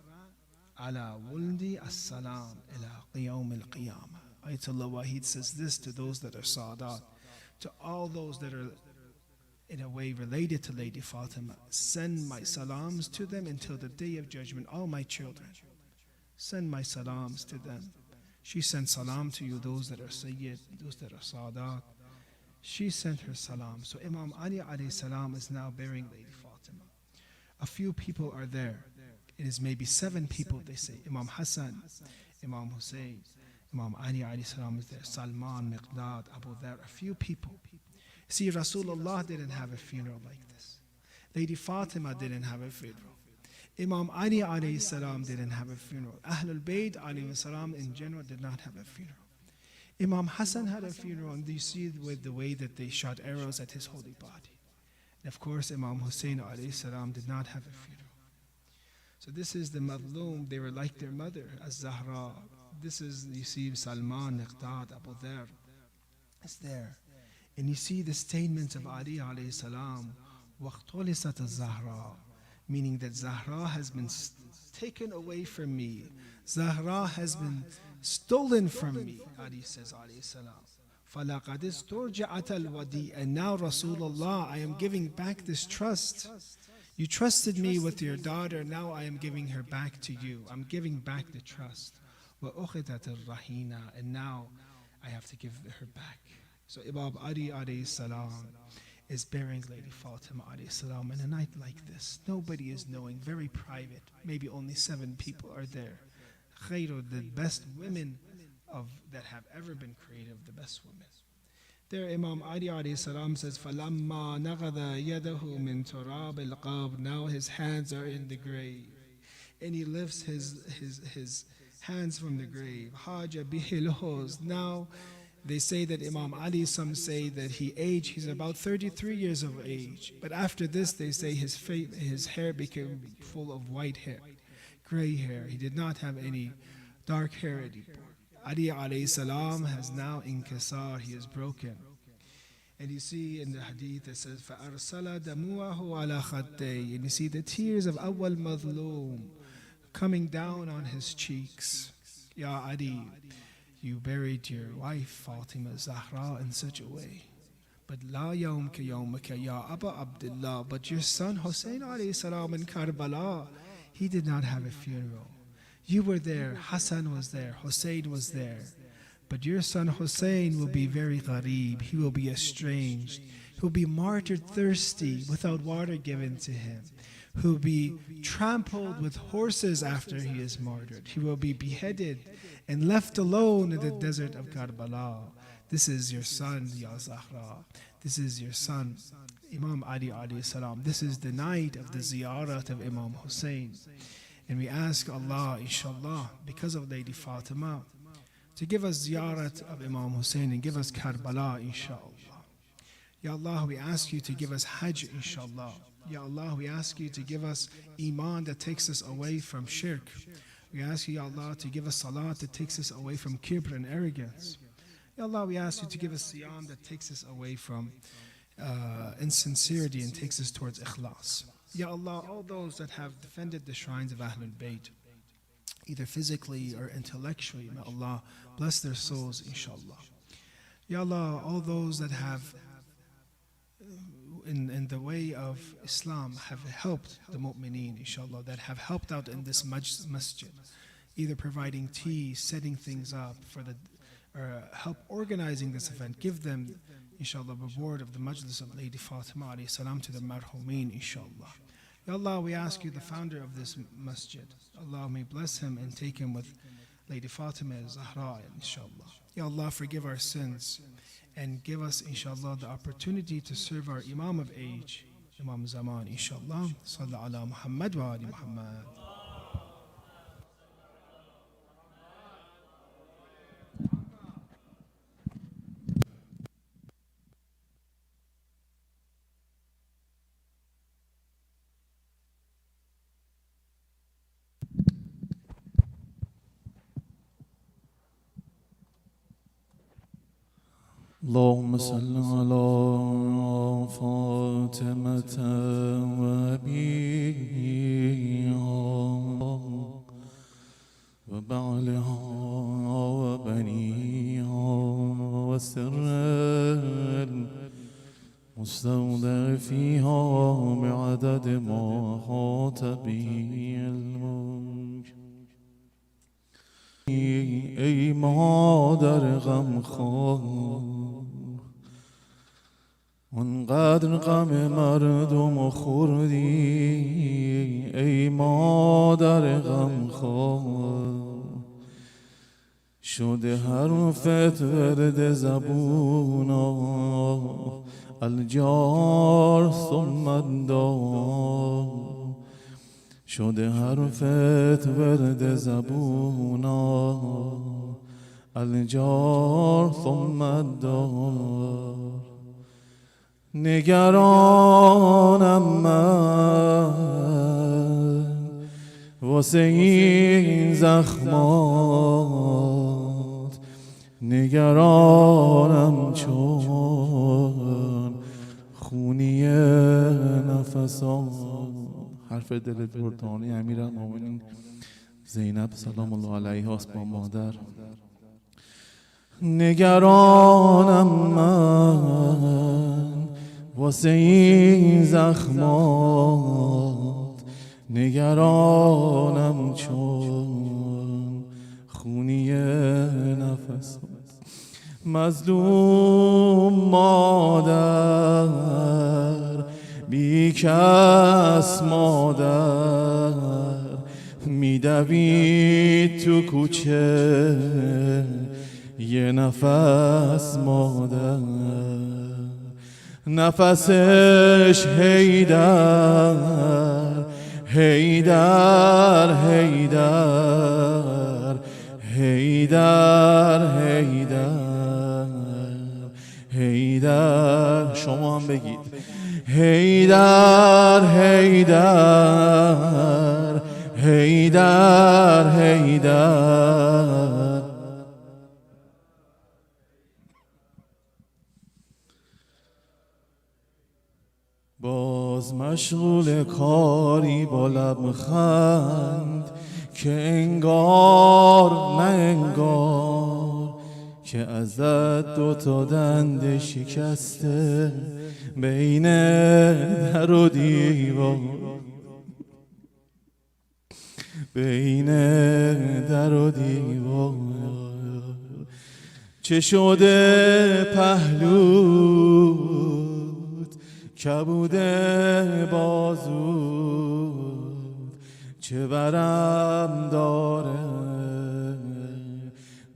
S1: عَلَى وُلْدِ السَّلَامِ إِلَىٰ قِيَوْمِ الْقِيَامَةِ. Ayatollah Wahid says this to those that are Sadat, to all those that are in a way related to Lady Fatima. Send my salams to them until the day of judgment. All my children, send my salams to them. She sent salam to you, those that are Seyyed, those that are Sadat. She sent her salam. So Imam Ali alayhi salam is now burying Lady Fatima. A few people are there. It is maybe 7 people, they say. Imam Hassan, Imam Hussein, Imam Ali alayhi salam is there. Salman, Miqdad, Abu Dhar, a few people. See, Rasulullah didn't have a funeral like this. Lady Fatima didn't have a funeral. Imam Ali alayhi salam didn't have a funeral. Ahlul Bayt alayhi salam in general did not have a funeral. Imam Hassan had a funeral, and you see with the way that they shot arrows at his holy body. And of course, Imam Hussein alayhi salam did not have a funeral. So this is the Madloom. They were like their mother, Az-Zahra. This is, you see, Salman, Iqdad, Abu Dhar. It's there. And you see the statements of Ali alayhi salam, وَاقْتُلِسَتْ الزَّهْرَى, meaning that Zahra has been taken away from me. Zahra has been stolen from me, Ali says alayhi salam. فَلَقَدْ اسْتُرْجَعَتَ الْوَدِيعَ, and now Rasulullah, I am giving back this trust. You trusted me with your daughter, now I am giving her back to you. I'm giving back the trust. وَأُخِذَتِ الرَّهِينَ, and now I have to give her back. So Imam Ali alayhi salam is burying Lady Fatima alayhi salam in a night like this. Nobody is knowing, very private. Maybe only 7 people are there. Khayru, the best women that have ever been created, the best women. There Imam Ali alayhi salam says, فَلَمَّا نَغَذَ يَدَهُ مِن تُرَابِ الْقَبْرِ, now his hands are in the grave. And he lifts his hands from the grave. Haja bihil hoz. Now they say that Imam Ali, some say that he's about 33 years of age. But after this, they say his hair became full of white hair, gray hair. He did not have any dark hair anymore. Ali alayhi salam has now inkisar, he is broken. And you see in the hadith it says, فَأَرْسَلَ دَمُوَهُ عَلَى خَدَّيْهِ, and you see the tears of Awwal Madloom coming down on his cheeks. Ya Ali, you buried your wife Fatima Zahra in such a way. But la yawm ka yawmaka ya Aba Abdullah, but your son Hussein alayhi salam in Karbala, he did not have a funeral. You were there, Hassan was there, Hussein was there. But your son Hussein will be very gharib, he will be estranged, he will be martyred thirsty without water given to him. He will be trampled with horses after he is martyred. He will be beheaded and left alone in the desert of Karbala. This is your son, Ya Zahra. This is your son, Imam Ali alayhi salam. This is the night of the ziyarat of Imam Hussein. And we ask Allah, inshallah, because of Lady Fatima, to give us ziyarat of Imam Hussein and give us Karbala, inshallah. Ya Allah, we ask you to give us Hajj, inshallah. Ya Allah, we ask you to give us Iman that takes us away from shirk. We ask you, Ya Allah, to give us Salat that takes us away from kibr and arrogance. Ya Allah, we ask you to give us Siyam that takes us away from insincerity and takes us towards ikhlas. Ya Allah, all those that have defended the shrines of Ahlul Bayt, either physically or intellectually, may Allah bless their souls, inshallah. Ya Allah, all those that have in the way of Islam have helped the mu'mineen, inshallah, that have helped out in this masjid, either providing tea, setting things up or help organizing this event. Give them, inshallah, reward of the majlis of Lady Fatima alayhi salam to the marhumeen, inshallah. Ya Allah, we ask you, the founder of this masjid, Allah may bless him and take him with Lady Fatima Zahra, inshallah. Ya Allah, forgive our sins and give us, inshallah, the opportunity to serve our Imam of age, Imam Zaman, inshallah. Sallallahu ala Muhammad wa ali Muhammad.
S2: اللهم صل على فاطمة وأبيها وبعلها وبنيها وسر المستودع فيها بعدد ما أحاط به علمك. ای مادر غمخوار، اونقدر غم مردم خوردی، ای مادر غمخوار، شده حرفت ورد زبونا، الجار ثم الدار، شده حرفت ورد زبونا، الجار ثم الدار. نگرانم من واسه این زخمات، نگرانم چون خونی نفسات. حرف دل دردانی امیرالمومنین زینب سلام الله علیها است با مادر. نگرانم من واسه این زخمات، نگرانم چون خونی نفسات. مظلوم مادر، بی کس مادر، میدوید تو کوچه یه نفس مادر. نفسش حیدر حیدر حیدر حیدر حیدر حیدر. شما هم بگید حیدر حیدر حیدر حیدر. باز مشغول کاری با لبخند که انگار نه انگار که ازت دوتا دنده شکسته بین در و دیوار، بین در و دیوار. چه شده پهلوت کبوده بازود، چه برم داره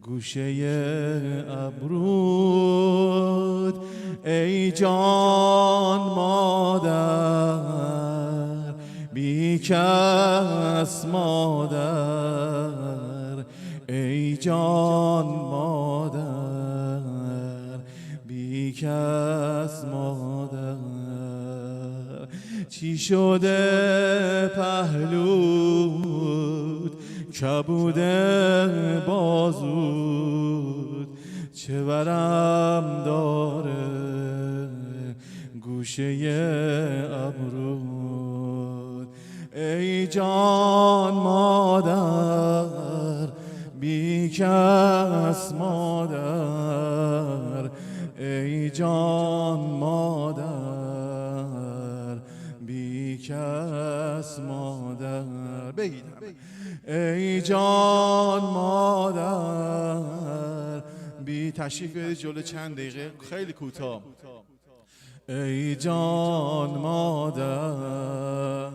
S2: گوشه ابرود. ای جان مادر، بی کس مادر، ای جان مادر، بی کس مادر. چی شده پهلود کبوده بازود، چه ورم داره گوشه ابرود. ای جان مادر، بی کس مادر، ای جان مادر، بی کس مادر. بگید ای جان مادر، بی تشریف برید جلو چند دقیقه خیلی کوتاه. ای جان مادر،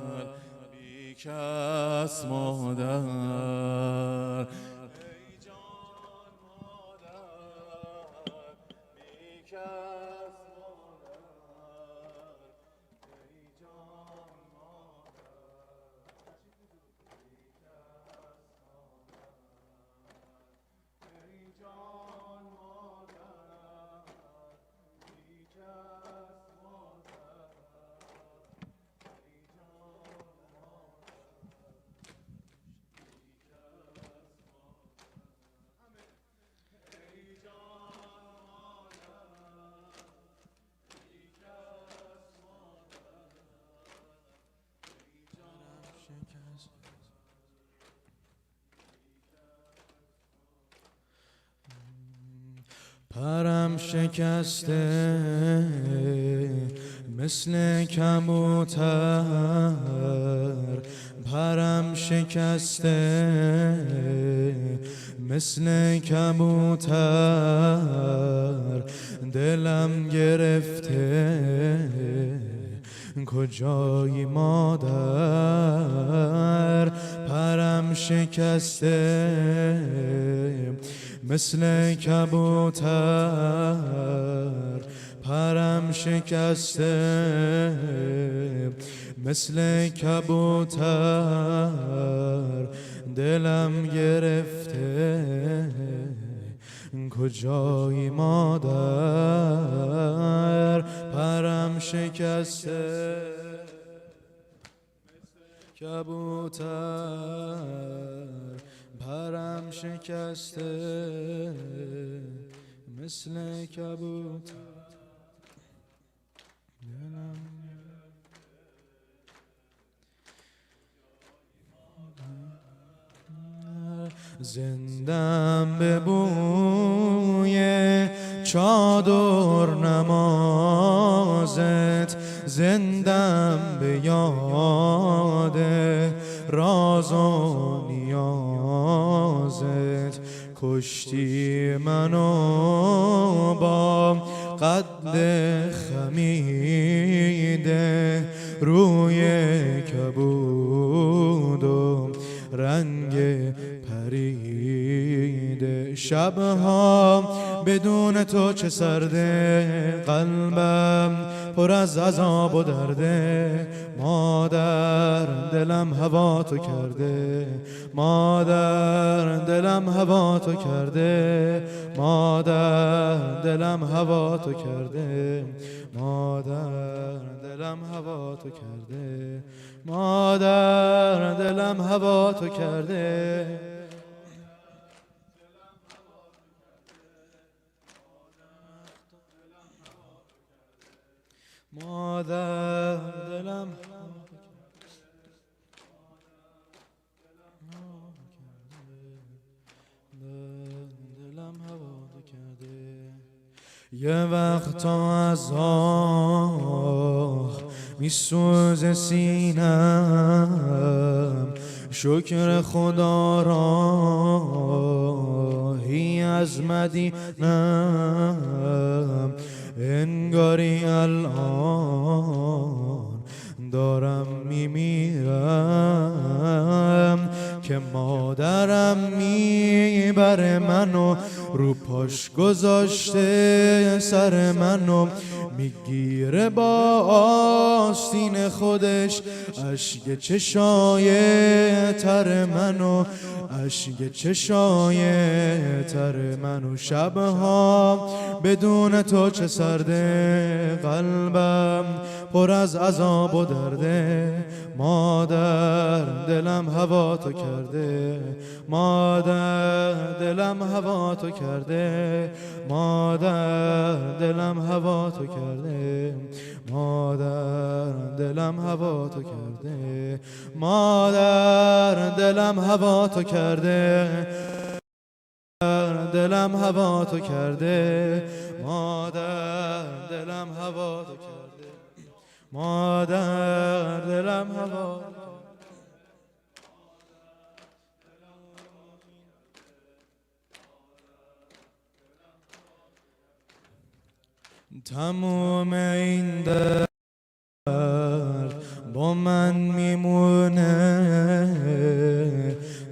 S2: بی کس مادر، ای جان مادر، بی کس مادر، ای جان
S3: پرم شکسته مثل کبوتر، پرم شکسته مثل کبوتر، دلم گرفته کجایی مادر. پرم شکسته مثل کبوتر، پرم شکسته مثل کبوتر دلم گرفته کجایی مادر پرم شکسته کبوتر پرم شکسته مثل کبوتر زندم به بوی چادر نمازت زندم به یاد راز و نیازت کشتی منو با قد خمیده روی کبود و رنگ پریده شبها بدون تو چه سرده قلبم پر از عذاب و درده مادر دلم هوا تو کرده مادر دلم هوا تو کرده مادر دلم هوا تو کرده مادر دلم هوا تو کرده مادر دلم هوا تو کرده مادر دلم هوا کرده یه وقتا از آه میسوز سینم شکر خدا راهی از مدینم انگاری الان دارم میمیرم که مادرم میبره منو رو پاش گذاشته سر منو میگیره با آستین خودش اشک چشای تر منو اشک چشای تر منو شبها بدون تو چه سرده قلبم پر از عذاب و درده مادر دلم هوا تو کرده مادر دلم هوا تو کرده مادر دلم هوا تو کرده مادر دلم هوا تو کرده مادر دلم هوا تو کرده دلم هوا تو کرده مادر دلم هوا تو کرده مادر دلم هوا تموم این درد با من میمونه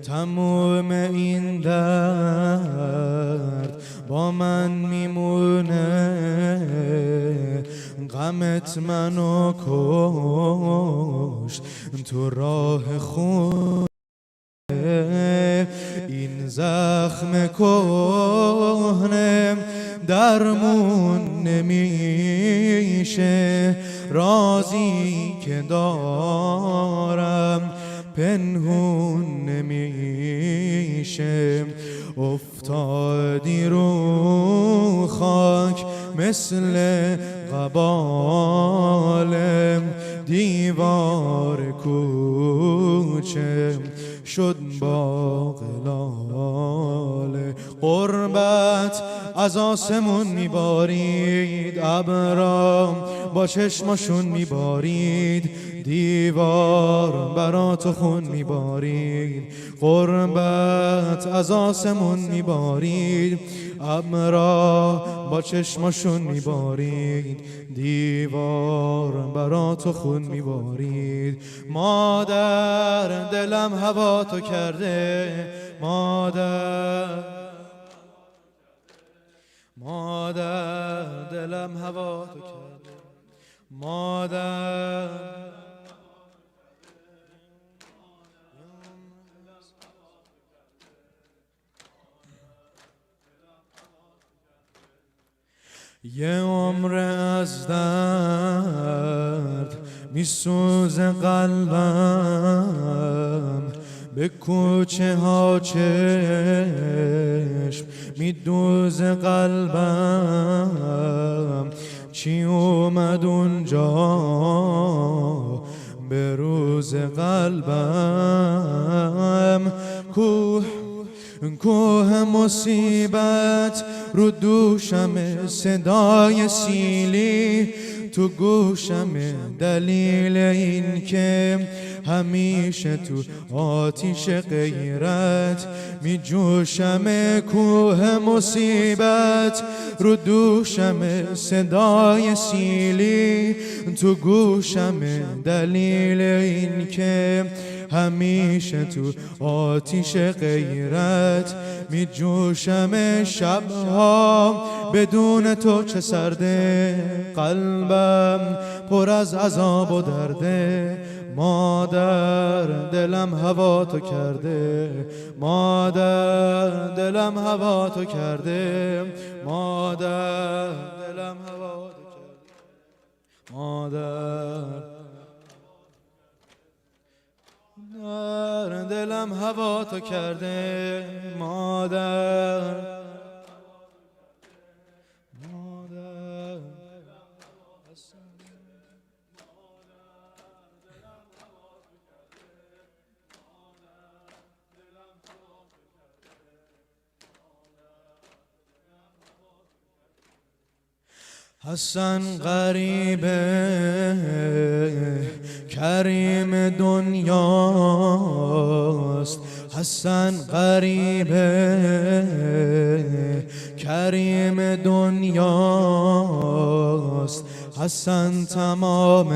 S3: تموم این درد با من میمونه غمت منو کشت تو راه خون این زخم کهنه درمون نمیشه رازی که دارم پنهون نمیشه افتادی رو خاک مثل قبالم دیوار کوچه شد باقلاله قربت از آسمون میبارید ابرام با چشماشون میبارید دیوار برا تو خون میبارید قربت از آسمون میبارید ابرا با چشماشون میبارید دیوار برا تو خون میبارید مادر دلم هوا تو کرده مادر مادر دلم هوا تو کرده مادر یه عمر از درد میسوزه قلبم، به کوچه ها چشم میدوزه قلبم. چی اومد اونجا به روز قلبم؟ کوه مصیبت رو دوشم، صدای سیلی تو گوشم، دلیل این که همیشه تو آتیش غیرت می جوشم. کوه مصیبت رو دوشم، صدای سیلی تو گوشم، دلیل این که همیشه تو آتیش غیرت می جوشم. شبها بدون تو چه سرده، قلبم پر از عذاب و درده. مادر دلم هوا تو کرده، مادر دلم هوا تو کرده، مادر دلم هوا تو کرده، مادر دلم هوا تو کرده، مادر حسن غریبه کریم دنیاست، حسن غریبه کریم دنیاست، حسن تمام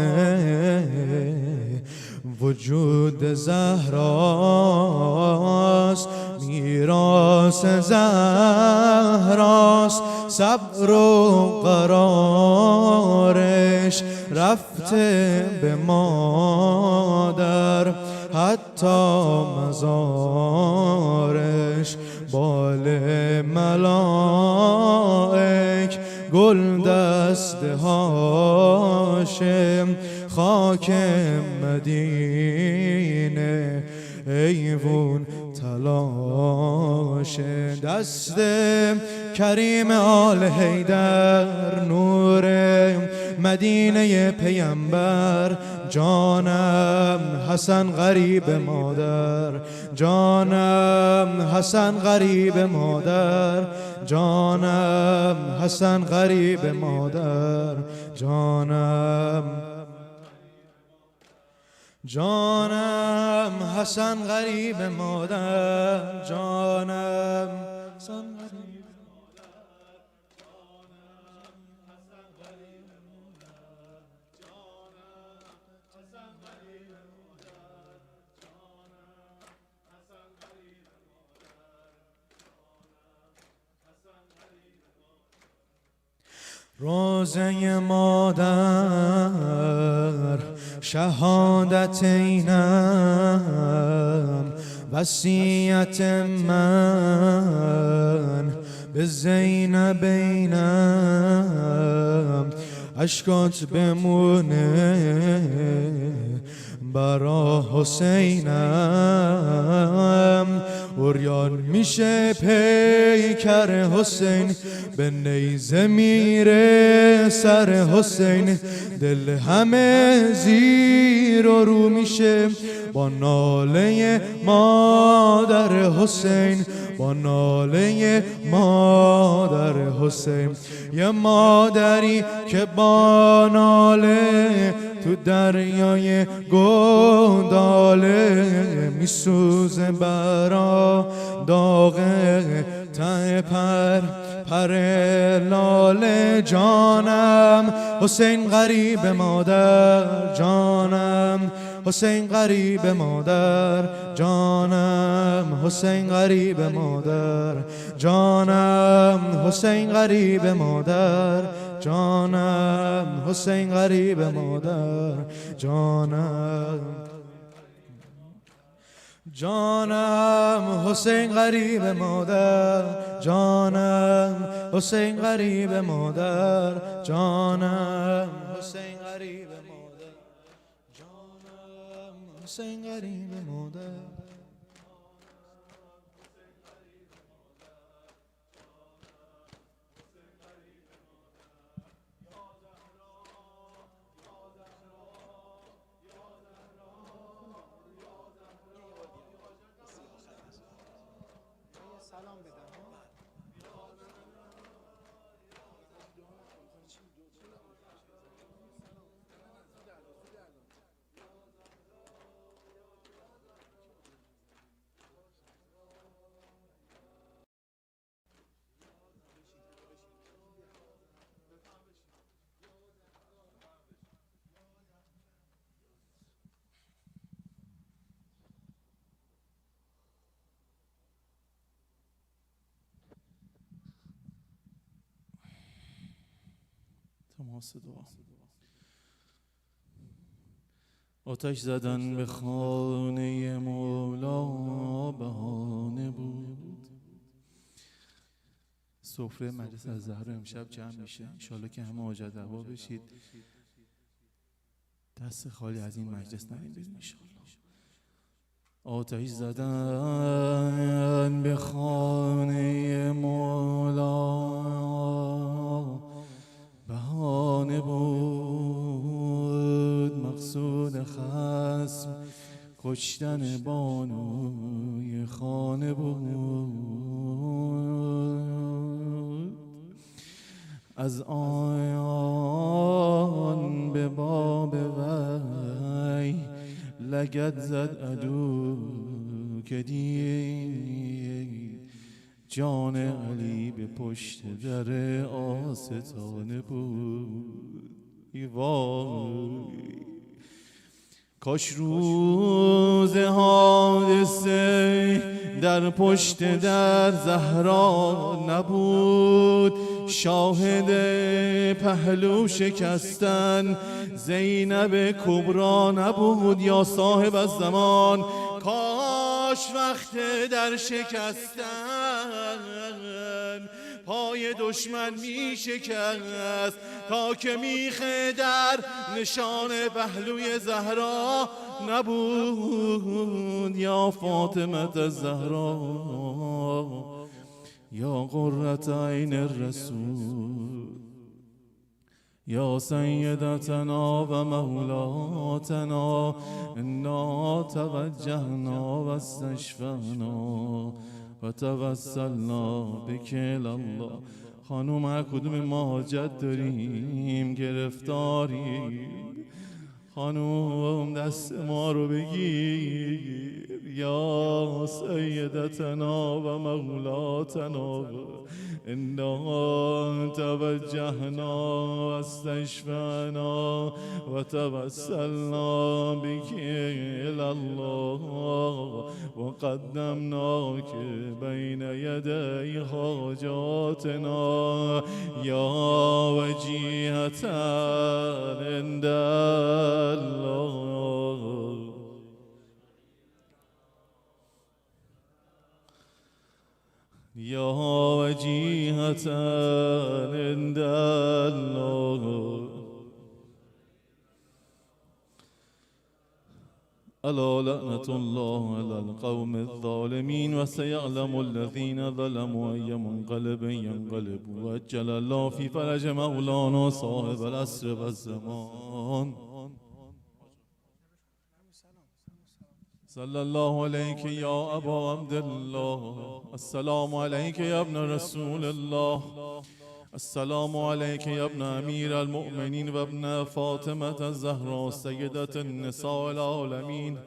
S3: وجود زهراست، میراث زهراست. صبر و قرارش رفته به مادر، حتی مزارش بال ملائک، گل دسته هاشم خاک مدینه، ایوون تلاش. دست کریم آل حیدر، نور مدینه پیامبر. جانم حسن غریب مادر، جانم حسن غریب مادر، جانم حسن غریب مادر، جانم جانم حسن غریب مادر، جانم حسن غریب روزه مادر شهادت اینم، وصیت من به زینب اینم. اشکات بمونه برا حسینم، عریان میشه پیکر حسین، به نیزه میره سر حسین. دل همه زیر و رو میشه با ناله مادر حسین، با ناله مادر حسین. یه مادری که با ناله تو دریای گوداله، میسوزه برا داغ ته پر لاله. جانم حسین غریب مادر، جانم حسین غریب مادر، جانم حسین غریب مادر، جانم حسین غریب مادر، جانم حسین غریب مادر، جانم جانم حسین غریب مادر، جانم حسین غریب مادر، جانم حسین غریب مادر، جانم حسین غریب مادر.
S2: تماس دعا. آتش زدن به خانه مولا بهانه بود. سفره مجلس از زهرا امشب جمع میشه، انشالله که همه حاجت روا بشید، دست خالی از این مجلس نریم بریم انشالله. آتش زدن به خانه مولا بهانه بود، مقصود خصم کشتن بانوی خانه بود. از آن به باب وی لگد زد عدو که دید جان علی به پشت در آستانه بود. وای کاش روز حادثه در پشت در زهرا نبود، شاهد پهلو شکستن زینب کبرا نبود. یا صاحب الزمان کاش وقت در شکستن پای دشمن می شکست تا که میخ در نشان پهلوی زهرا نبود. یا فاطمه الزهرا یا قرة عین الرسول یا سیدتنا و مولاتنا انا توجهنا و استشفعنا و توسلنا بک الله. خانوم هر کدوم ما حاجت داریم، گرفتاری، خانوم دست ما رو بگیر. یا سیدتنا و مولاتنا انا توجهنا و استشفعنا و توسلنا بک الله و قدمناک بین یدی حاجاتنا یا وجیهة عند الله. یا وجیهة عند الله. الا لعنة الله على القوم الظالمين و سيعلم الذين ظلموا أي منقلب ينقلبون. عجل الله في فرج مولانا صاحب العصر والزمان. صلى الله عليك يا أبا عبد الله. السلام عليك يا ابن رسول الله. السلام عليك يا ابن أمير المؤمنين وابن فاطمة الزهراء سيدة النساء العالمين.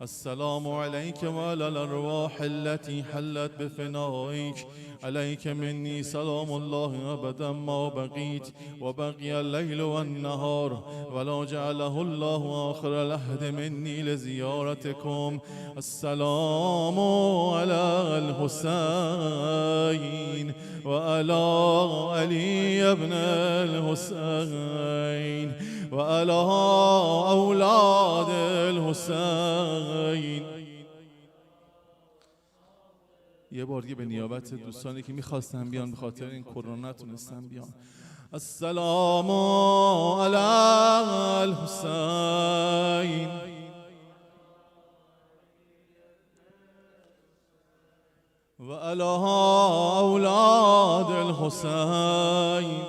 S2: السلام عليك وعلى الأرواح التي حلت بفنائك. عليك مني سلام الله أبدا ما بقيت وبقي الليل والنهار ولا جعله الله آخر العهد مني لزيارتكم. السلام على الحسين وعلى علي بن الحسين وعلى أولاد الحسين. یه بار دیگه به نیابت دوستانی که میخواستن بیان به خاطر این کرونا نتونستن بیان. السلام علی الحسین و علی اولاد الحسین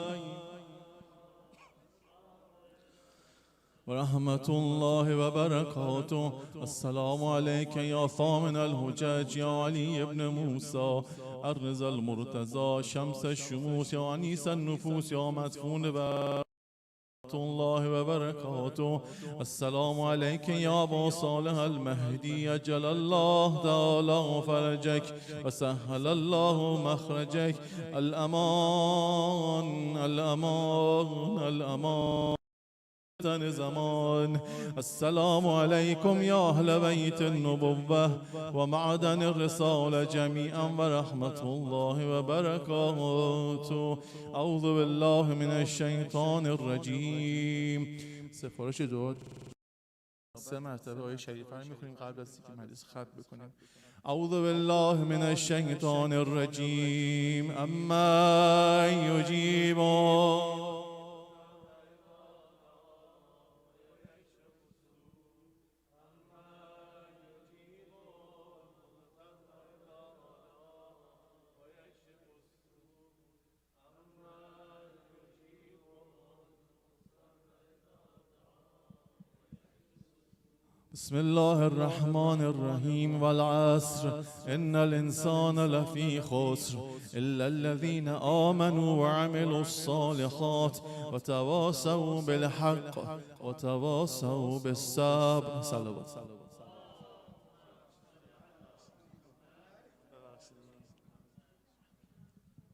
S2: و رحمت الله و برکاته. السلام علیک یا ثامن الحجج یا علی ابن موسی الرضا المرتضى شمس الشموس یا انیس النفوس یا مدفون و الله و برکاته. السلام علیک یا ابا صالح المهدی اجل الله تعالی فرجک و سهل الله مخرجک. الامان الامان الامان زمان. السلام علیکم یا اهل بیت النبوة و معدن الرسالة جمیعا و رحمت الله و برکاته. اعوذ بالله من الشیطان الرجیم. سفارش دعا 3 مرتبه آیه شریفه رو میخونیم قبل از اینکه مجلس ختم بکنیم. اعوذ بالله من الشیطان الرجیم. اما یجیبون بسم الله الرحمن الرحیم. والعصر ان الانسان لفی خسر الا الذين آمنوا وعملوا الصالحات وتواصوا بالحق وتواصوا بالصبر. صلوات.